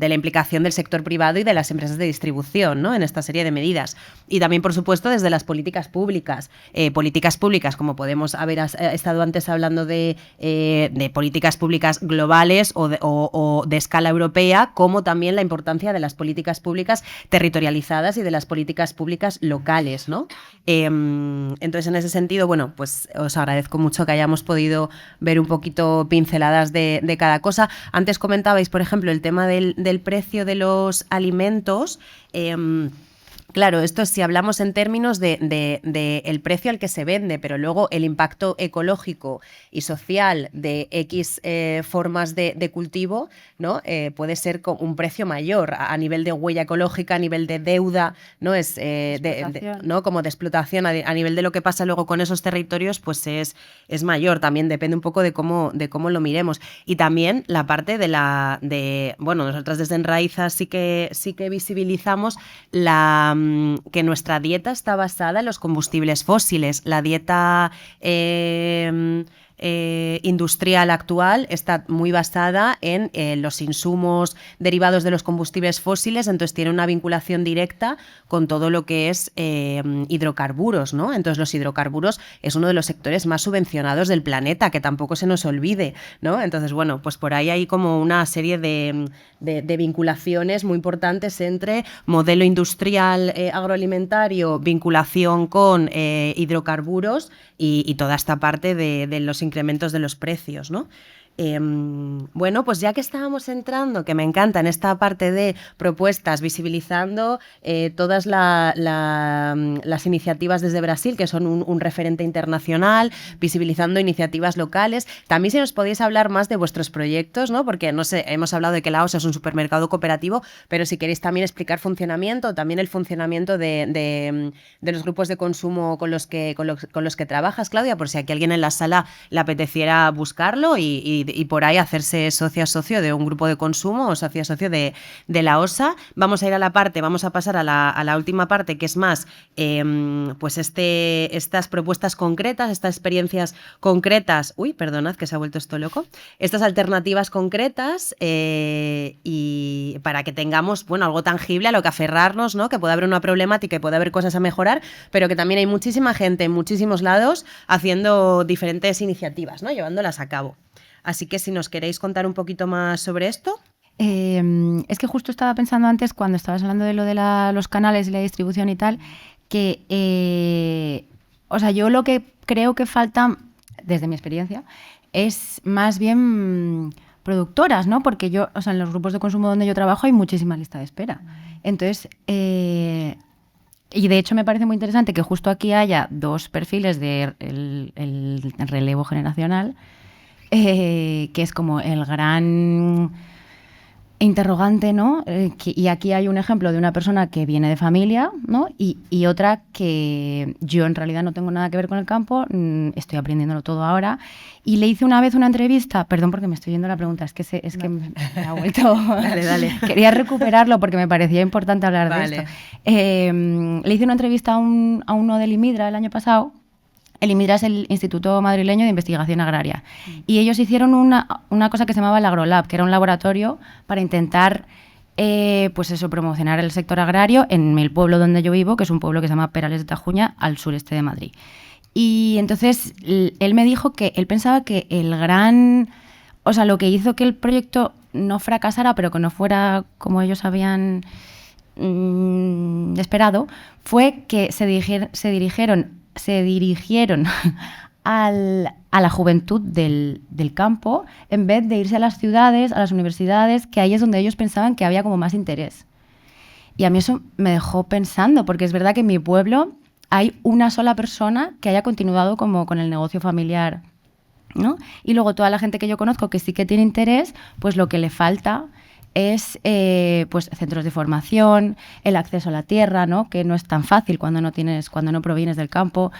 la implicación del sector privado y de las empresas de distribución, ¿no? En esta serie de medidas. Y también, por supuesto, desde las políticas públicas. Políticas públicas, como podemos haber estado antes hablando de políticas públicas globales o de escala europea, como también la importancia de las políticas públicas territorializadas y de las políticas públicas locales, ¿no? Entonces, en ese sentido, bueno, pues os agradezco mucho que hayamos podido ver un poquito pinceladas de cada cosa. Antes comentabais, por ejemplo, el tema del precio de los alimentos. Claro, esto es si hablamos en términos de el precio al que se vende, pero luego el impacto ecológico y social de X formas de cultivo, ¿no? Puede ser con un precio mayor a nivel de huella ecológica, a nivel de deuda, ¿no? ¿no? Como de explotación, a nivel de lo que pasa luego con esos territorios, pues es mayor. También depende un poco de cómo lo miremos. Y también la parte bueno, nosotras desde Enraiza sí que visibilizamos que nuestra dieta está basada en los combustibles fósiles. La dieta industrial actual está muy basada en los insumos derivados de los combustibles fósiles, entonces tiene una vinculación directa con todo lo que es hidrocarburos, ¿no? Entonces los hidrocarburos es uno de los sectores más subvencionados del planeta, que tampoco se nos olvide, ¿no? Entonces, bueno, pues por ahí hay como una serie de vinculaciones muy importantes entre modelo industrial agroalimentario, vinculación con hidrocarburos y toda esta parte de los incrementos de los precios, ¿no? Bueno, pues ya que estábamos entrando, que me encanta, en esta parte de propuestas, visibilizando todas las iniciativas desde Brasil, que son un referente internacional, visibilizando iniciativas locales. También si nos podéis hablar más de vuestros proyectos, ¿no? Porque, no sé, hemos hablado de que la OSA es un supermercado cooperativo, pero si queréis también explicar funcionamiento, también el funcionamiento de los grupos de consumo con los que trabajas, Claudia, por si aquí alguien en la sala le apeteciera buscarlo y por ahí hacerse socio de un grupo de consumo o socio de la OSA. Vamos a pasar a la última parte, que es más pues estas propuestas concretas, estas experiencias concretas. Uy, perdonad que se ha vuelto esto loco. Estas alternativas concretas y para que tengamos, bueno, algo tangible a lo que aferrarnos, ¿no? Que pueda haber una problemática y puede haber cosas a mejorar, pero que también hay muchísima gente en muchísimos lados haciendo diferentes iniciativas, ¿no? Llevándolas a cabo. Así que si nos queréis contar un poquito más sobre esto. Es que justo estaba pensando antes, cuando estabas hablando de lo de los canales y la distribución y tal, que, o sea, yo lo que creo que falta, desde mi experiencia, es más bien productoras, ¿no? Porque yo, o sea, en los grupos de consumo donde yo trabajo hay muchísima lista de espera. Entonces, y de hecho me parece muy interesante que justo aquí haya dos perfiles de el relevo generacional, que es como el gran interrogante, ¿no? Y aquí hay un ejemplo de una persona que viene de familia, ¿no? Y otra que yo en realidad no tengo nada que ver con el campo, estoy aprendiéndolo todo ahora. Y le hice una vez una entrevista, perdón porque me estoy yendo a la pregunta, es que me ha vuelto... Dale. Quería recuperarlo porque me parecía importante hablar de esto. Le hice una entrevista a uno del IMIDRA el año pasado. El IMIDRA es el Instituto Madrileño de Investigación Agraria. Y ellos hicieron una cosa que se llamaba el AgroLab, que era un laboratorio para intentar pues eso, promocionar el sector agrario en el pueblo donde yo vivo, que es un pueblo que se llama Perales de Tajuña, al sureste de Madrid. Y entonces él me dijo que él pensaba que o sea, lo que hizo que el proyecto no fracasara, pero que no fuera como ellos habían esperado, fue que se dirigieron a la juventud del campo en vez de irse a las ciudades, a las universidades, que ahí es donde ellos pensaban que había como más interés. Y a mí eso me dejó pensando, porque es verdad que en mi pueblo hay una sola persona que haya continuado como con el negocio familiar, ¿no? Y luego toda la gente que yo conozco que sí que tiene interés, pues lo que le falta es pues centros de formación, el acceso a la tierra, ¿no? Que no es tan fácil cuando no provienes del campo,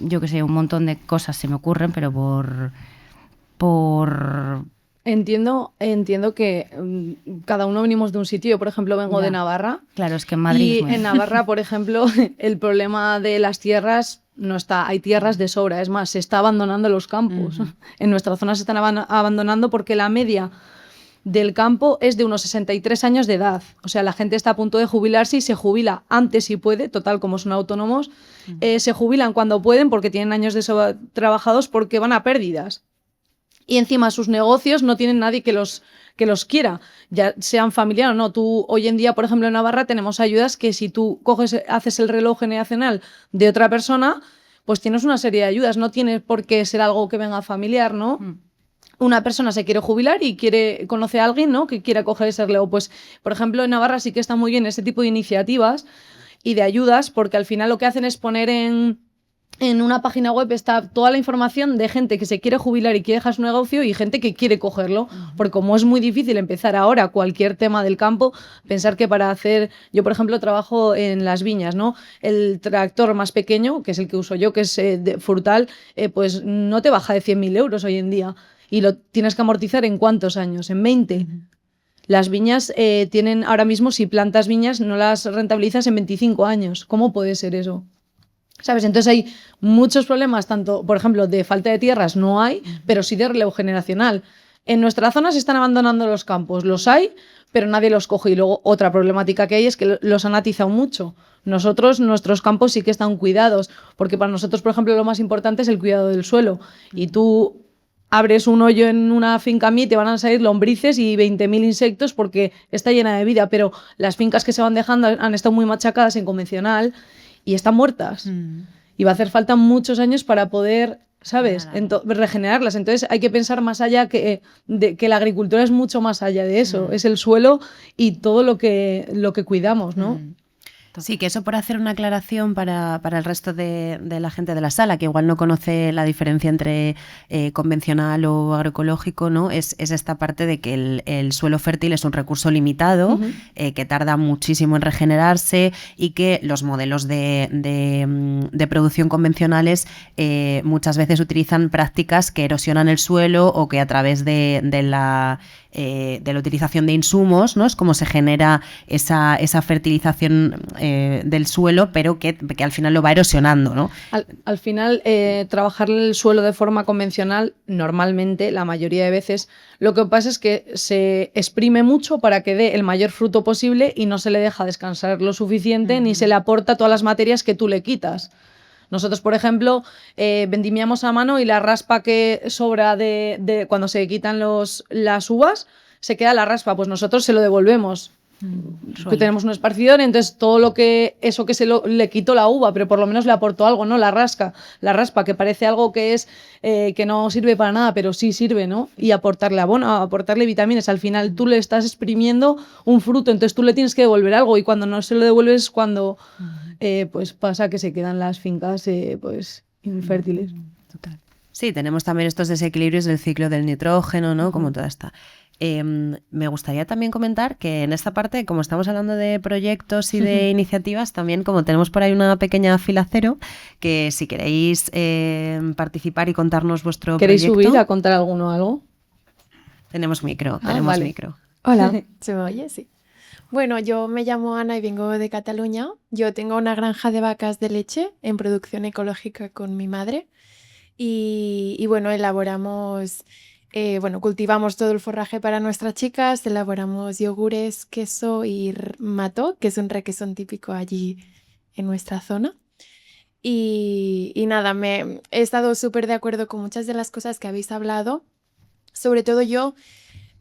yo qué sé, un montón de cosas se me ocurren, pero por Entiendo que cada uno venimos de un sitio. Yo, por ejemplo, vengo Ya. de Navarra. Claro, es que en Madrid Y es muy en Navarra, por ejemplo, el problema de las tierras no está, hay tierras de sobra. Es más, se está abandonando los campos. En nuestra zona se están abandonando porque la media del campo es de unos 63 años de edad. O sea, la gente está a punto de jubilarse y se jubila antes si puede, total, como son autónomos, se jubilan cuando pueden porque tienen años de trabajados porque van a pérdidas. Y encima sus negocios no tienen nadie que los quiera, ya sean familiar o no. Tú, hoy en día, por ejemplo, en Navarra tenemos ayudas que si tú haces el reloj generacional de otra persona, pues tienes una serie de ayudas. No tiene por qué ser algo que venga familiar, ¿no? Una persona se quiere jubilar y conoce a alguien, ¿no?, que quiera coger ese relevo. Pues, por ejemplo, en Navarra sí que está muy bien ese tipo de iniciativas y de ayudas, porque al final lo que hacen es poner en una página web está toda la información de gente que se quiere jubilar y quiere dejar su negocio y gente que quiere cogerlo, porque como es muy difícil empezar ahora cualquier tema del campo, pensar que para hacer, yo por ejemplo trabajo en las viñas, ¿no? El tractor más pequeño, que es el que uso yo, que es de Frutal, pues no te baja de 100.000 euros hoy en día y lo tienes que amortizar ¿en cuántos años? En 20. Las viñas tienen ahora mismo, si plantas viñas, no las rentabilizas en 25 años. ¿Cómo puede ser eso? ¿Sabes? Entonces hay muchos problemas, tanto, por ejemplo, de falta de tierras no hay, pero sí de relevo generacional. En nuestra zona se están abandonando los campos, los hay, pero nadie los coge. Y luego otra problemática que hay es que los han atizado mucho. Nuestros campos sí que están cuidados, porque para nosotros, por ejemplo, lo más importante es el cuidado del suelo. Y tú abres un hoyo en una finca mía y te van a salir lombrices y 20.000 insectos porque está llena de vida, pero las fincas que se van dejando han estado muy machacadas en convencional y están muertas. Y va a hacer falta muchos años para poder, ¿sabes?, regenerarlas. Entonces hay que pensar más allá que la agricultura es mucho más allá de eso. Es el suelo y todo lo que cuidamos, ¿no? Sí, que eso por hacer una aclaración para el resto de la gente de la sala, que igual no conoce la diferencia entre convencional o agroecológico, ¿no? Es esta parte de que el suelo fértil es un recurso limitado, que tarda muchísimo en regenerarse y que los modelos de producción convencionales muchas veces utilizan prácticas que erosionan el suelo o que a través de la utilización de insumos, ¿no?, es como se genera esa fertilización del suelo, pero que al final lo va erosionando, ¿no? Al final, trabajar el suelo de forma convencional, normalmente, la mayoría de veces, lo que pasa es que se exprime mucho para que dé el mayor fruto posible y no se le deja descansar lo suficiente ni se le aporta todas las materias que tú le quitas. Nosotros, por ejemplo, vendimiamos a mano y la raspa que sobra de cuando se quitan las uvas, se queda la raspa, pues nosotros se lo devolvemos. Que tenemos un esparcidor, entonces todo eso que le quitó la uva, pero por lo menos le aportó algo, ¿no? La raspa, que parece algo que es que no sirve para nada, pero sí sirve, ¿no? Y aportarle abono, aportarle vitaminas. Al final tú le estás exprimiendo un fruto, entonces tú le tienes que devolver algo y cuando no se lo devuelves cuando pues pasa que se quedan las fincas pues infértiles. Total. Sí, tenemos también estos desequilibrios del ciclo del nitrógeno, ¿no? Como toda esta. Me gustaría también comentar que en esta parte, como estamos hablando de proyectos y de iniciativas, también como tenemos por ahí una pequeña fila cero, que si queréis participar y contarnos vuestro ¿Queréis proyecto... subir a contar algo? Tenemos micro, vale. micro. Hola, ¿se me oye? Sí. Bueno, yo me llamo Ana y vengo de Cataluña. Yo tengo una granja de vacas de leche en producción ecológica con mi madre y bueno, cultivamos todo el forraje para nuestras chicas, elaboramos yogures, queso y mato, que es un requesón típico allí en nuestra zona. Y nada, he estado súper de acuerdo con muchas de las cosas que habéis hablado. Sobre todo yo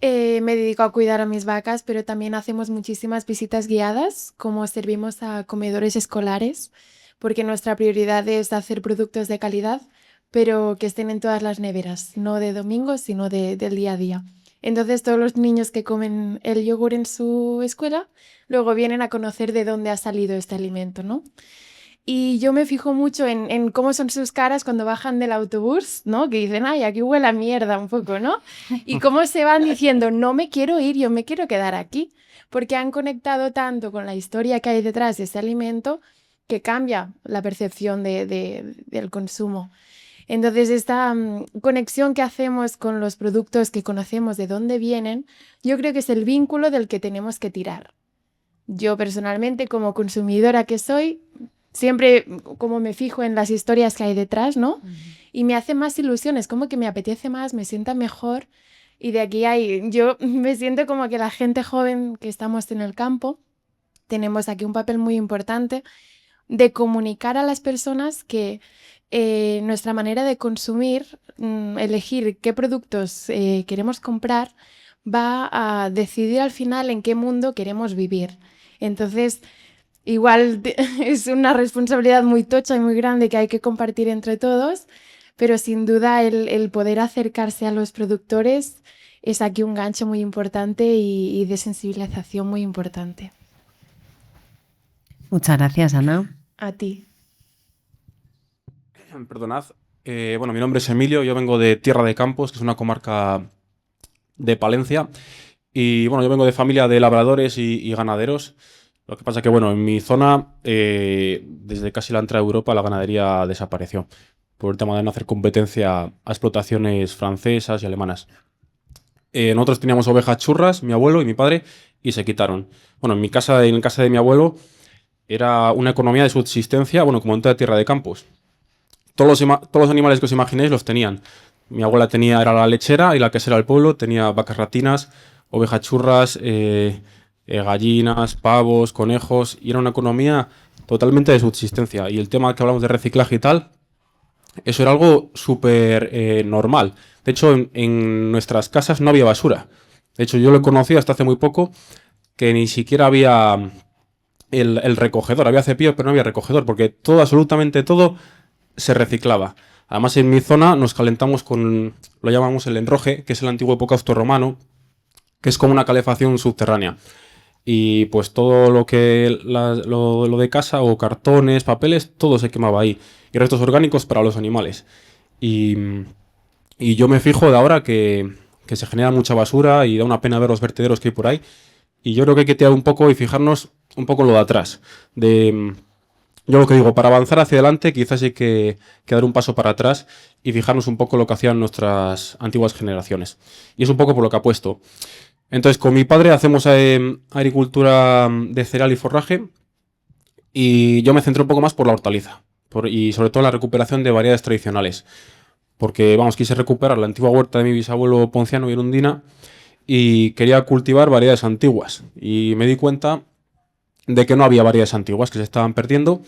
me dedico a cuidar a mis vacas, pero también hacemos muchísimas visitas guiadas, como servimos a comedores escolares, porque nuestra prioridad es hacer productos de calidad, pero que estén en todas las neveras, no de domingo, sino del día a día. Entonces todos los niños que comen el yogur en su escuela luego vienen a conocer de dónde ha salido este alimento, ¿no? Y yo me fijo mucho en cómo son sus caras cuando bajan del autobús, ¿no? Que dicen, ay, aquí huele a mierda un poco, ¿no? Y cómo se van diciendo, no me quiero ir, yo me quiero quedar aquí, porque han conectado tanto con la historia que hay detrás de este alimento que cambia la percepción del consumo. Entonces, esta conexión que hacemos con los productos que conocemos de dónde vienen, yo creo que es el vínculo del que tenemos que tirar. Yo personalmente, como consumidora que soy, siempre como me fijo en las historias que hay detrás, ¿no? Y me hace más ilusiones, como que me apetece más, me sienta mejor. Y de aquí yo me siento como que la gente joven que estamos en el campo, tenemos aquí un papel muy importante de comunicar a las personas que nuestra manera de consumir, elegir qué productos queremos comprar, va a decidir al final en qué mundo queremos vivir. Entonces, igual es una responsabilidad muy tocha y muy grande que hay que compartir entre todos, pero sin duda el poder acercarse a los productores es aquí un gancho muy importante y de sensibilización muy importante. Muchas gracias, Ana. A ti. Perdonad. Bueno, mi nombre es Emilio, yo vengo de Tierra de Campos, que es una comarca de Palencia. Y bueno, yo vengo de familia de labradores y ganaderos. Lo que pasa que, bueno, en mi zona, desde casi la entrada de Europa, la ganadería desapareció por el tema de no hacer competencia a explotaciones francesas y alemanas. Nosotros teníamos ovejas churras, mi abuelo y mi padre, y se quitaron. Bueno, en casa de mi abuelo era una economía de subsistencia, bueno, como en toda Tierra de Campos. Todos los animales que os imaginéis los tenían. Mi abuela era la lechera y la quesera del pueblo, tenía vacas ratinas, ovejas churras, gallinas, pavos, conejos, y era una economía totalmente de subsistencia. Y el tema que hablamos de reciclaje y tal, eso era algo súper normal. De hecho, en nuestras casas no había basura. De hecho, yo lo he conocido hasta hace muy poco, que ni siquiera había el recogedor. Había cepillo, pero no había recogedor, porque absolutamente todo se reciclaba. Además, en mi zona nos calentamos lo llamamos el enroje, que es el antiguo epocausto romano, que es como una calefacción subterránea. Y pues todo lo de casa, o cartones, papeles, todo se quemaba ahí. Y restos orgánicos para los animales. Y yo me fijo de ahora que se genera mucha basura y da una pena ver los vertederos que hay por ahí. Y yo creo que hay que tirar un poco y fijarnos un poco en lo de atrás. Yo lo que digo, para avanzar hacia adelante quizás hay que dar un paso para atrás y fijarnos un poco en lo que hacían nuestras antiguas generaciones. Y es un poco por lo que apuesto. Entonces, con mi padre hacemos agricultura de cereal y forraje, y yo me centré un poco más por la hortaliza y sobre todo la recuperación de variedades tradicionales. Porque, vamos, quise recuperar la antigua huerta de mi bisabuelo Ponciano y Erundina y quería cultivar variedades antiguas. Y me di cuenta de que no había variedades antiguas, que se estaban perdiendo.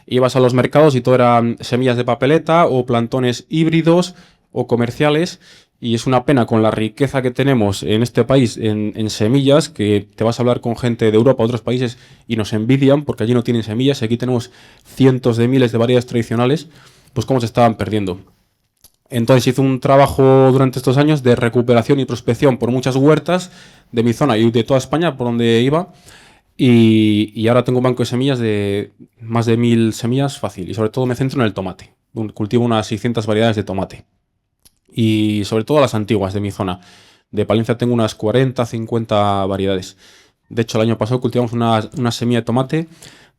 Ibas a los mercados y todo eran semillas de papeleta o plantones híbridos o comerciales, y es una pena con la riqueza que tenemos en este país en semillas, que te vas a hablar con gente de Europa, otros países, y nos envidian porque allí no tienen semillas y aquí tenemos cientos de miles de variedades tradicionales, pues cómo se estaban perdiendo. Entonces hice un trabajo durante estos años de recuperación y prospección por muchas huertas de mi zona y de toda España por donde iba. Y ahora tengo un banco de semillas de más de 1000 semillas fácil. Y sobre todo me centro en el tomate. Cultivo unas 600 variedades de tomate. Y sobre todo las antiguas de mi zona. De Palencia tengo unas 40, 50 variedades. De hecho, el año pasado cultivamos una semilla de tomate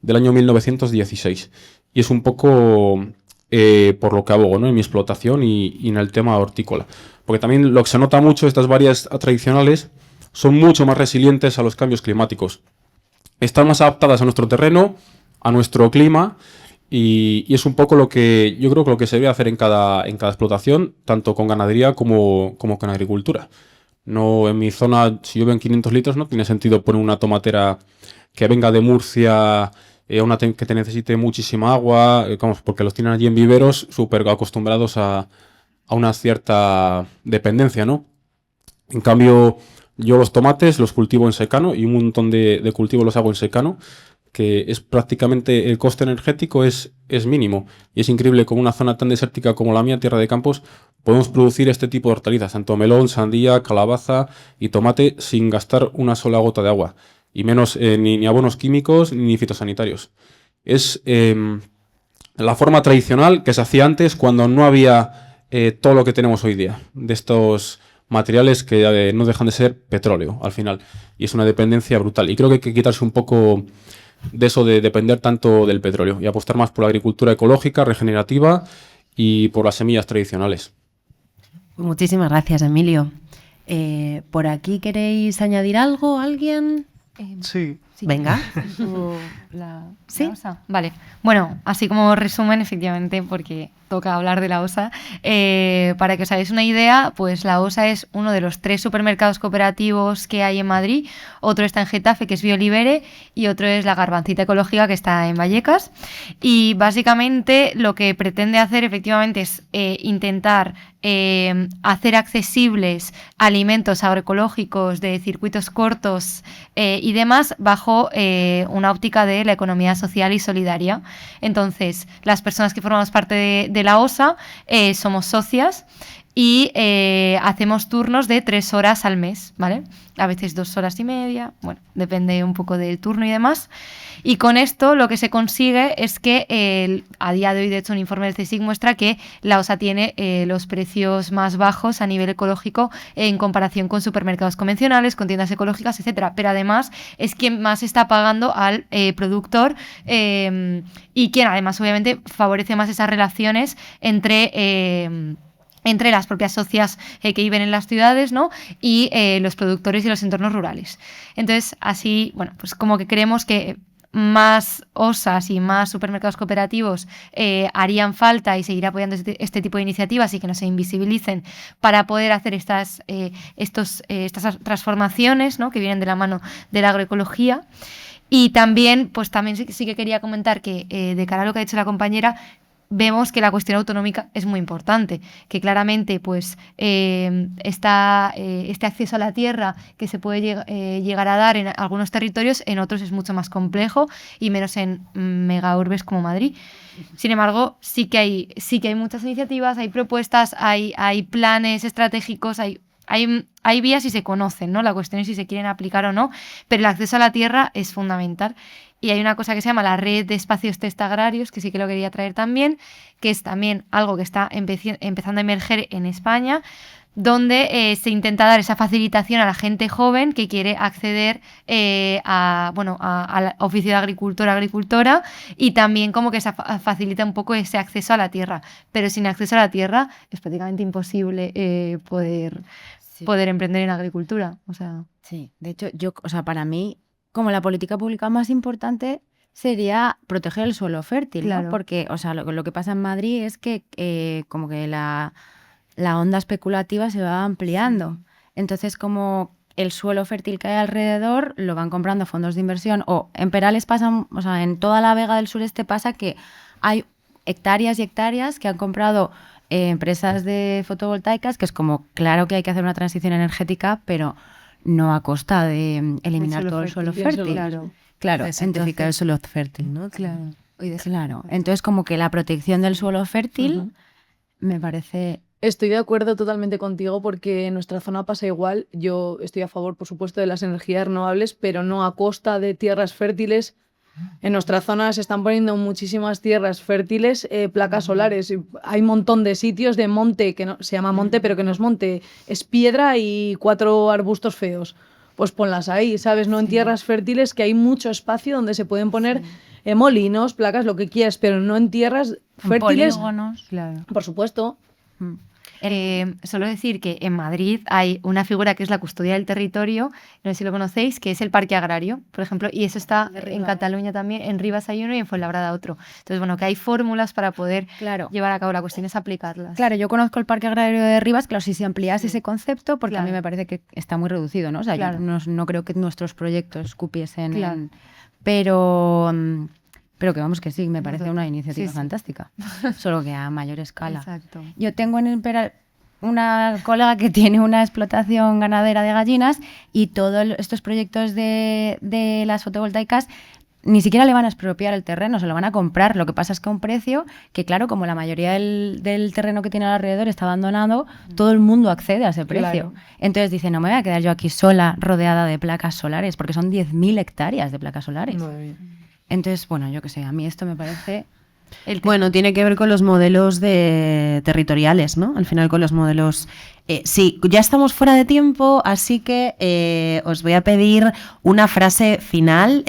del año 1916. Y es un poco por lo que abogo, ¿no? En mi explotación y en el tema hortícola. Porque también lo que se nota mucho, estas variedades tradicionales son mucho más resilientes a los cambios climáticos. Están más adaptadas a nuestro terreno, a nuestro clima, y es un poco lo que yo creo que lo que se debe hacer en cada explotación, tanto con ganadería como con agricultura. No, en mi zona, si llueven 500 litros, no tiene sentido poner una tomatera que venga de Murcia, que te necesite muchísima agua, porque los tienen allí en viveros súper acostumbrados a una cierta dependencia, ¿no? En cambio, yo los tomates los cultivo en secano, y un montón de cultivos los hago en secano, que es prácticamente, el coste energético es mínimo. Y es increíble como una zona tan desértica como la mía, Tierra de Campos, podemos producir este tipo de hortalizas, tanto melón, sandía, calabaza y tomate, sin gastar una sola gota de agua. Y menos ni abonos químicos ni fitosanitarios. Es la forma tradicional que se hacía antes, cuando no había todo lo que tenemos hoy día, de estos materiales que no dejan de ser petróleo al final, y es una dependencia brutal, y creo que hay que quitarse un poco de eso de depender tanto del petróleo y apostar más por la agricultura ecológica, regenerativa y por las semillas tradicionales. Muchísimas gracias, Emilio. ¿Por aquí queréis añadir algo? ¿Alguien? Sí. Venga. ¿Sí? OSA. Vale. Bueno, así como resumen, efectivamente, porque toca hablar de la OSA, para que os hagáis una idea, pues la OSA es uno de los 3 supermercados cooperativos que hay en Madrid, otro está en Getafe, que es Biolibere, y otro es la Garbancita Ecológica, que está en Vallecas. Y básicamente lo que pretende hacer efectivamente es intentar hacer accesibles alimentos agroecológicos de circuitos cortos y demás bajo una óptica de la economía social y solidaria. Entonces, las personas que formamos parte de la OSA somos socias y hacemos turnos de 3 horas al mes, ¿vale? A veces 2 horas y media, bueno, depende un poco del turno y demás. Y con esto lo que se consigue es que a día de hoy, de hecho, un informe del CSIC muestra que la OSA tiene los precios más bajos a nivel ecológico en comparación con supermercados convencionales, con tiendas ecológicas, etcétera. Pero además es quien más está pagando al productor y quien además obviamente favorece más esas relaciones entre las propias socias que viven en las ciudades, ¿no? Y los productores y los entornos rurales. Entonces, así, bueno, pues como que creemos que más OSAs y más supermercados cooperativos harían falta y seguir apoyando este tipo de iniciativas y que no se invisibilicen para poder hacer estas transformaciones, ¿no? Que vienen de la mano de la agroecología. Y también, pues también sí que quería comentar que de cara a lo que ha dicho la compañera, vemos que la cuestión autonómica es muy importante, que claramente pues este acceso a la tierra que se puede llegar a dar en algunos territorios, en otros es mucho más complejo y menos en megaurbes como Madrid. Sin embargo, sí que hay muchas iniciativas, hay propuestas, hay planes estratégicos, hay vías y se conocen, ¿no? La cuestión es si se quieren aplicar o no, pero el acceso a la tierra es fundamental. Y hay una cosa que se llama la red de espacios test agrarios, que sí que lo quería traer también, que es también algo que está empezando a emerger en España, donde se intenta dar esa facilitación a la gente joven que quiere acceder al oficio de agricultora, y también como que se facilita un poco ese acceso a la tierra. Pero sin acceso a la tierra es prácticamente imposible poder emprender en agricultura. O sea. Sí, de hecho, para mí, como la política pública más importante sería proteger el suelo fértil, claro. ¿no? Porque, lo que pasa en Madrid es que como que la onda especulativa se va ampliando. Sí. Entonces, como el suelo fértil que hay alrededor lo van comprando fondos de inversión, o en Perales pasan, en toda la Vega del Sureste pasa que hay hectáreas y hectáreas que han comprado empresas de fotovoltaicas, que es como, claro que hay que hacer una transición energética, pero no a costa de eliminar todo el suelo fértil. Claro, identificar el suelo fértil, ¿no? Claro. Entonces, como que la protección del suelo fértil me parece. Estoy de acuerdo totalmente contigo, porque en nuestra zona pasa igual. Yo estoy a favor, por supuesto, de las energías renovables, pero no a costa de tierras fértiles. En nuestra zona se están poniendo muchísimas tierras fértiles, placas solares. Hay un montón de sitios de monte, que no, se llama monte, pero que no es monte, es piedra y 4 arbustos feos. Pues ponlas ahí, ¿sabes? No en tierras fértiles, que hay mucho espacio donde se pueden poner molinos, placas, lo que quieras, pero no en tierras fértiles. Polígonos, claro. Por supuesto. Solo decir que en Madrid hay una figura que es la custodia del territorio, no sé si lo conocéis, que es el parque agrario, por ejemplo, y eso está en Cataluña también, en Rivas hay uno y en Fuenlabrada otro. Entonces, bueno, que hay fórmulas para poder llevar a cabo, la cuestión es aplicarlas. Claro, yo conozco el parque agrario de Rivas, claro, si se ampliase ese concepto, porque a mí me parece que está muy reducido, ¿no? O sea, yo no creo que nuestros proyectos cupiesen pero que vamos que sí, me parece una iniciativa fantástica, solo que a mayor escala. Exacto. Yo tengo en Peral una colega que tiene una explotación ganadera de gallinas, y todos estos proyectos de las fotovoltaicas ni siquiera le van a expropiar el terreno, se lo van a comprar. Lo que pasa es que a un precio que, claro, como la mayoría del terreno que tiene alrededor está abandonado, todo el mundo accede a ese precio. Claro. Entonces dice, no me voy a quedar yo aquí sola rodeada de placas solares, porque son 10.000 hectáreas de placas solares. Entonces, bueno, yo qué sé, a mí esto me parece. Bueno, tiene que ver con los modelos territoriales, ¿no? Al final con los modelos. Sí, ya estamos fuera de tiempo, así que os voy a pedir una frase final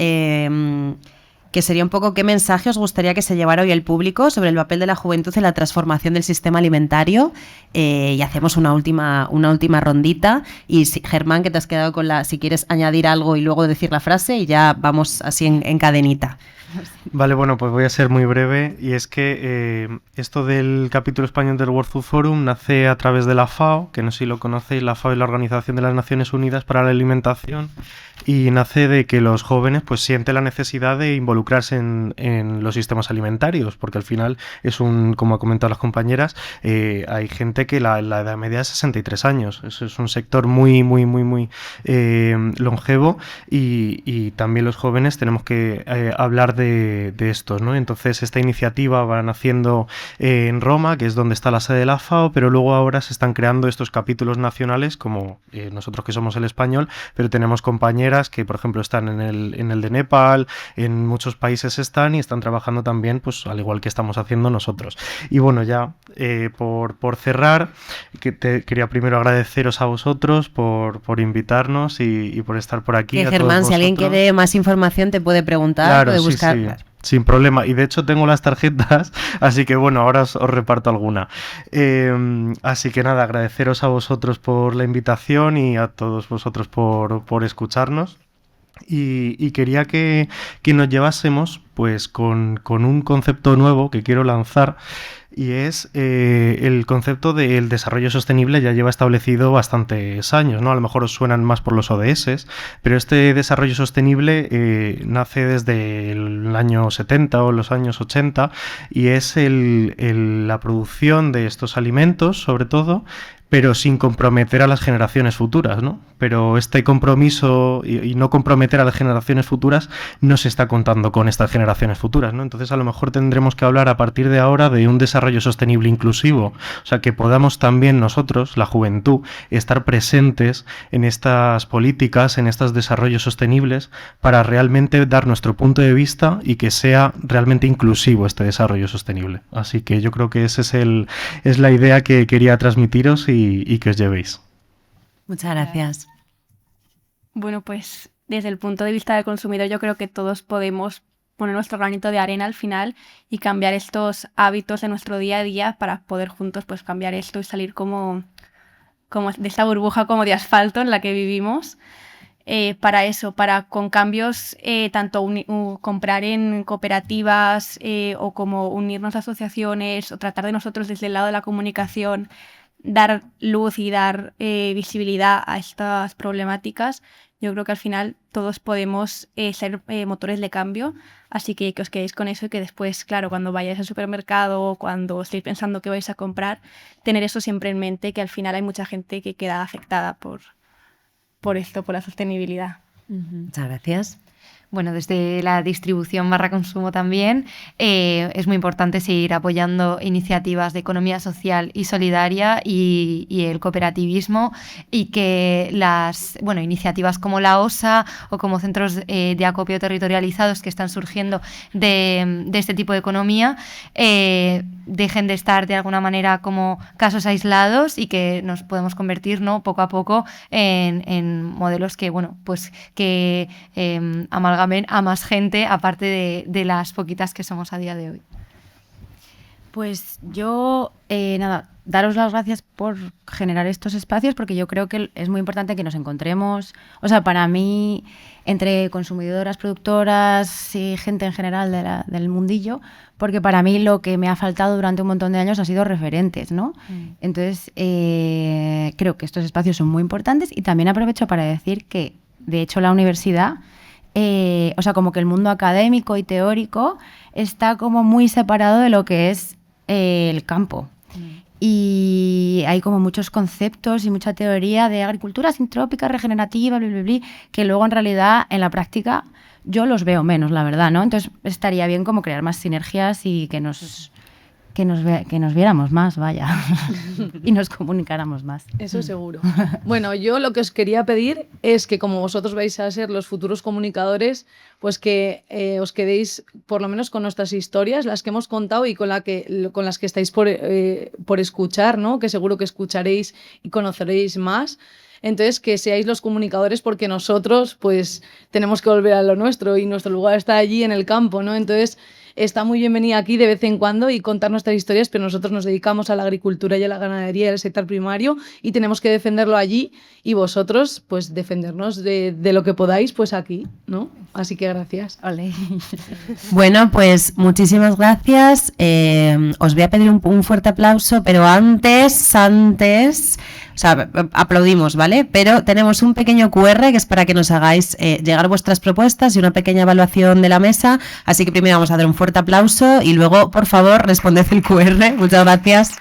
que sería un poco qué mensaje os gustaría que se llevara hoy el público sobre el papel de la juventud en la transformación del sistema alimentario, y hacemos una última rondita. Y Germán, que te has quedado con si quieres añadir algo y luego decir la frase, y ya vamos así en cadenita. Vale, bueno, pues voy a ser muy breve, y es que esto del capítulo español del World Food Forum nace a través de la FAO, que no sé si lo conocéis. La FAO es la Organización de las Naciones Unidas para la Alimentación, y nace de que los jóvenes pues sienten la necesidad de involucrarse en los sistemas alimentarios, porque al final es como han comentado las compañeras, hay gente que la edad media es 63 años, es un sector muy longevo, y también los jóvenes tenemos que hablar de estos, ¿no? Entonces esta iniciativa va naciendo en Roma, que es donde está la sede de la FAO, pero luego ahora se están creando estos capítulos nacionales, como nosotros que somos el español, pero tenemos compañeras que, por ejemplo, están en el de Nepal, en muchos países están, y están trabajando también, pues al igual que estamos haciendo nosotros. Y bueno, ya por cerrar, quería primero agradeceros a vosotros por invitarnos y por estar por aquí. Que Germán, si alguien quiere más información te puede preguntar, puede buscar. Sí. Sin problema, y de hecho tengo las tarjetas, así que bueno, ahora os reparto alguna. Así que nada, agradeceros a vosotros por la invitación y a todos vosotros por escucharnos. Y quería que nos llevásemos pues con un concepto nuevo que quiero lanzar, y es el concepto del desarrollo sostenible. Ya lleva establecido bastantes años, ¿no? A lo mejor os suenan más por los ODS, pero este desarrollo sostenible nace desde el año 70 o los años 80, y es la producción de estos alimentos, sobre todo, pero sin comprometer a las generaciones futuras, ¿no? Pero este compromiso y no comprometer a las generaciones futuras no se está contando con estas generaciones futuras, ¿no? Entonces a lo mejor tendremos que hablar a partir de ahora de un desarrollo sostenible inclusivo, o sea, que podamos también nosotros, la juventud, estar presentes en estas políticas, en estos desarrollos sostenibles, para realmente dar nuestro punto de vista y que sea realmente inclusivo este desarrollo sostenible. Así que yo creo que esa es la idea que quería transmitiros y que os llevéis. Muchas gracias. Bueno, pues desde el punto de vista del consumidor, yo creo que todos podemos poner nuestro granito de arena al final y cambiar estos hábitos de nuestro día a día para poder juntos pues cambiar esto y salir como de esta burbuja como de asfalto en la que vivimos. Para con cambios, tanto comprar en cooperativas o como unirnos a asociaciones o tratar de nosotros desde el lado de la comunicación dar luz y dar visibilidad a estas problemáticas. Yo creo que al final todos podemos ser motores de cambio, así que os quedéis con eso y que después, claro, cuando vayáis al supermercado o cuando estéis pensando qué vais a comprar, tener eso siempre en mente, que al final hay mucha gente que queda afectada por esto, por la sostenibilidad. Muchas gracias. Bueno, desde la distribución / consumo también es muy importante seguir apoyando iniciativas de economía social y solidaria y el cooperativismo, y que las iniciativas como la OSA o como centros de acopio territorializados que están surgiendo de este tipo de economía dejen de estar de alguna manera como casos aislados y que nos podemos convertir, ¿no?, poco a poco en modelos que amalgamen a más gente aparte de las poquitas que somos a día de hoy. Pues yo, daros las gracias por generar estos espacios, porque yo creo que es muy importante que nos encontremos, o sea, para mí, entre consumidoras, productoras y gente en general del mundillo, porque para mí lo que me ha faltado durante un montón de años ha sido referentes, ¿no? Entonces, creo que estos espacios son muy importantes, y también aprovecho para decir que, de hecho, la universidad, como que el mundo académico y teórico está como muy separado de lo que es el campo. Y hay como muchos conceptos y mucha teoría de agricultura sintrópica, regenerativa, que luego en realidad en la práctica yo los veo menos, la verdad, ¿no? Entonces estaría bien como crear más sinergias y que nos viéramos más, vaya, y nos comunicáramos más. Eso seguro. Bueno, yo lo que os quería pedir es que, como vosotros vais a ser los futuros comunicadores, pues que os quedéis por lo menos con nuestras historias, las que hemos contado y con las que estáis por escuchar, ¿no? Que seguro que escucharéis y conoceréis más. Entonces, que seáis los comunicadores porque nosotros pues tenemos que volver a lo nuestro y nuestro lugar está allí en el campo, ¿no? Entonces, está muy bien venir aquí de vez en cuando y contar nuestras historias, pero nosotros nos dedicamos a la agricultura y a la ganadería y al sector primario y tenemos que defenderlo allí y vosotros, pues, defendernos de lo que podáis, pues aquí, ¿no? Así que gracias. Ole. Bueno, pues muchísimas gracias. Os voy a pedir un fuerte aplauso, pero antes, o sea, aplaudimos, ¿vale? Pero tenemos un pequeño QR que es para que nos hagáis llegar vuestras propuestas y una pequeña evaluación de la mesa. Así que primero vamos a dar un fuerte aplauso y luego, por favor, responded el QR. Muchas gracias.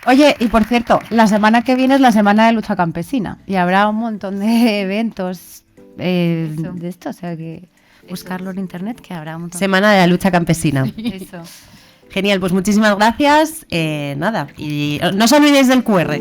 Oye, y por cierto, la semana que viene es la semana de lucha campesina y habrá un montón de eventos de esto, o sea que buscarlo en internet que habrá un montón. Semana de la lucha campesina. Eso. Genial, pues muchísimas gracias. Nada, y no os olvidéis del QR.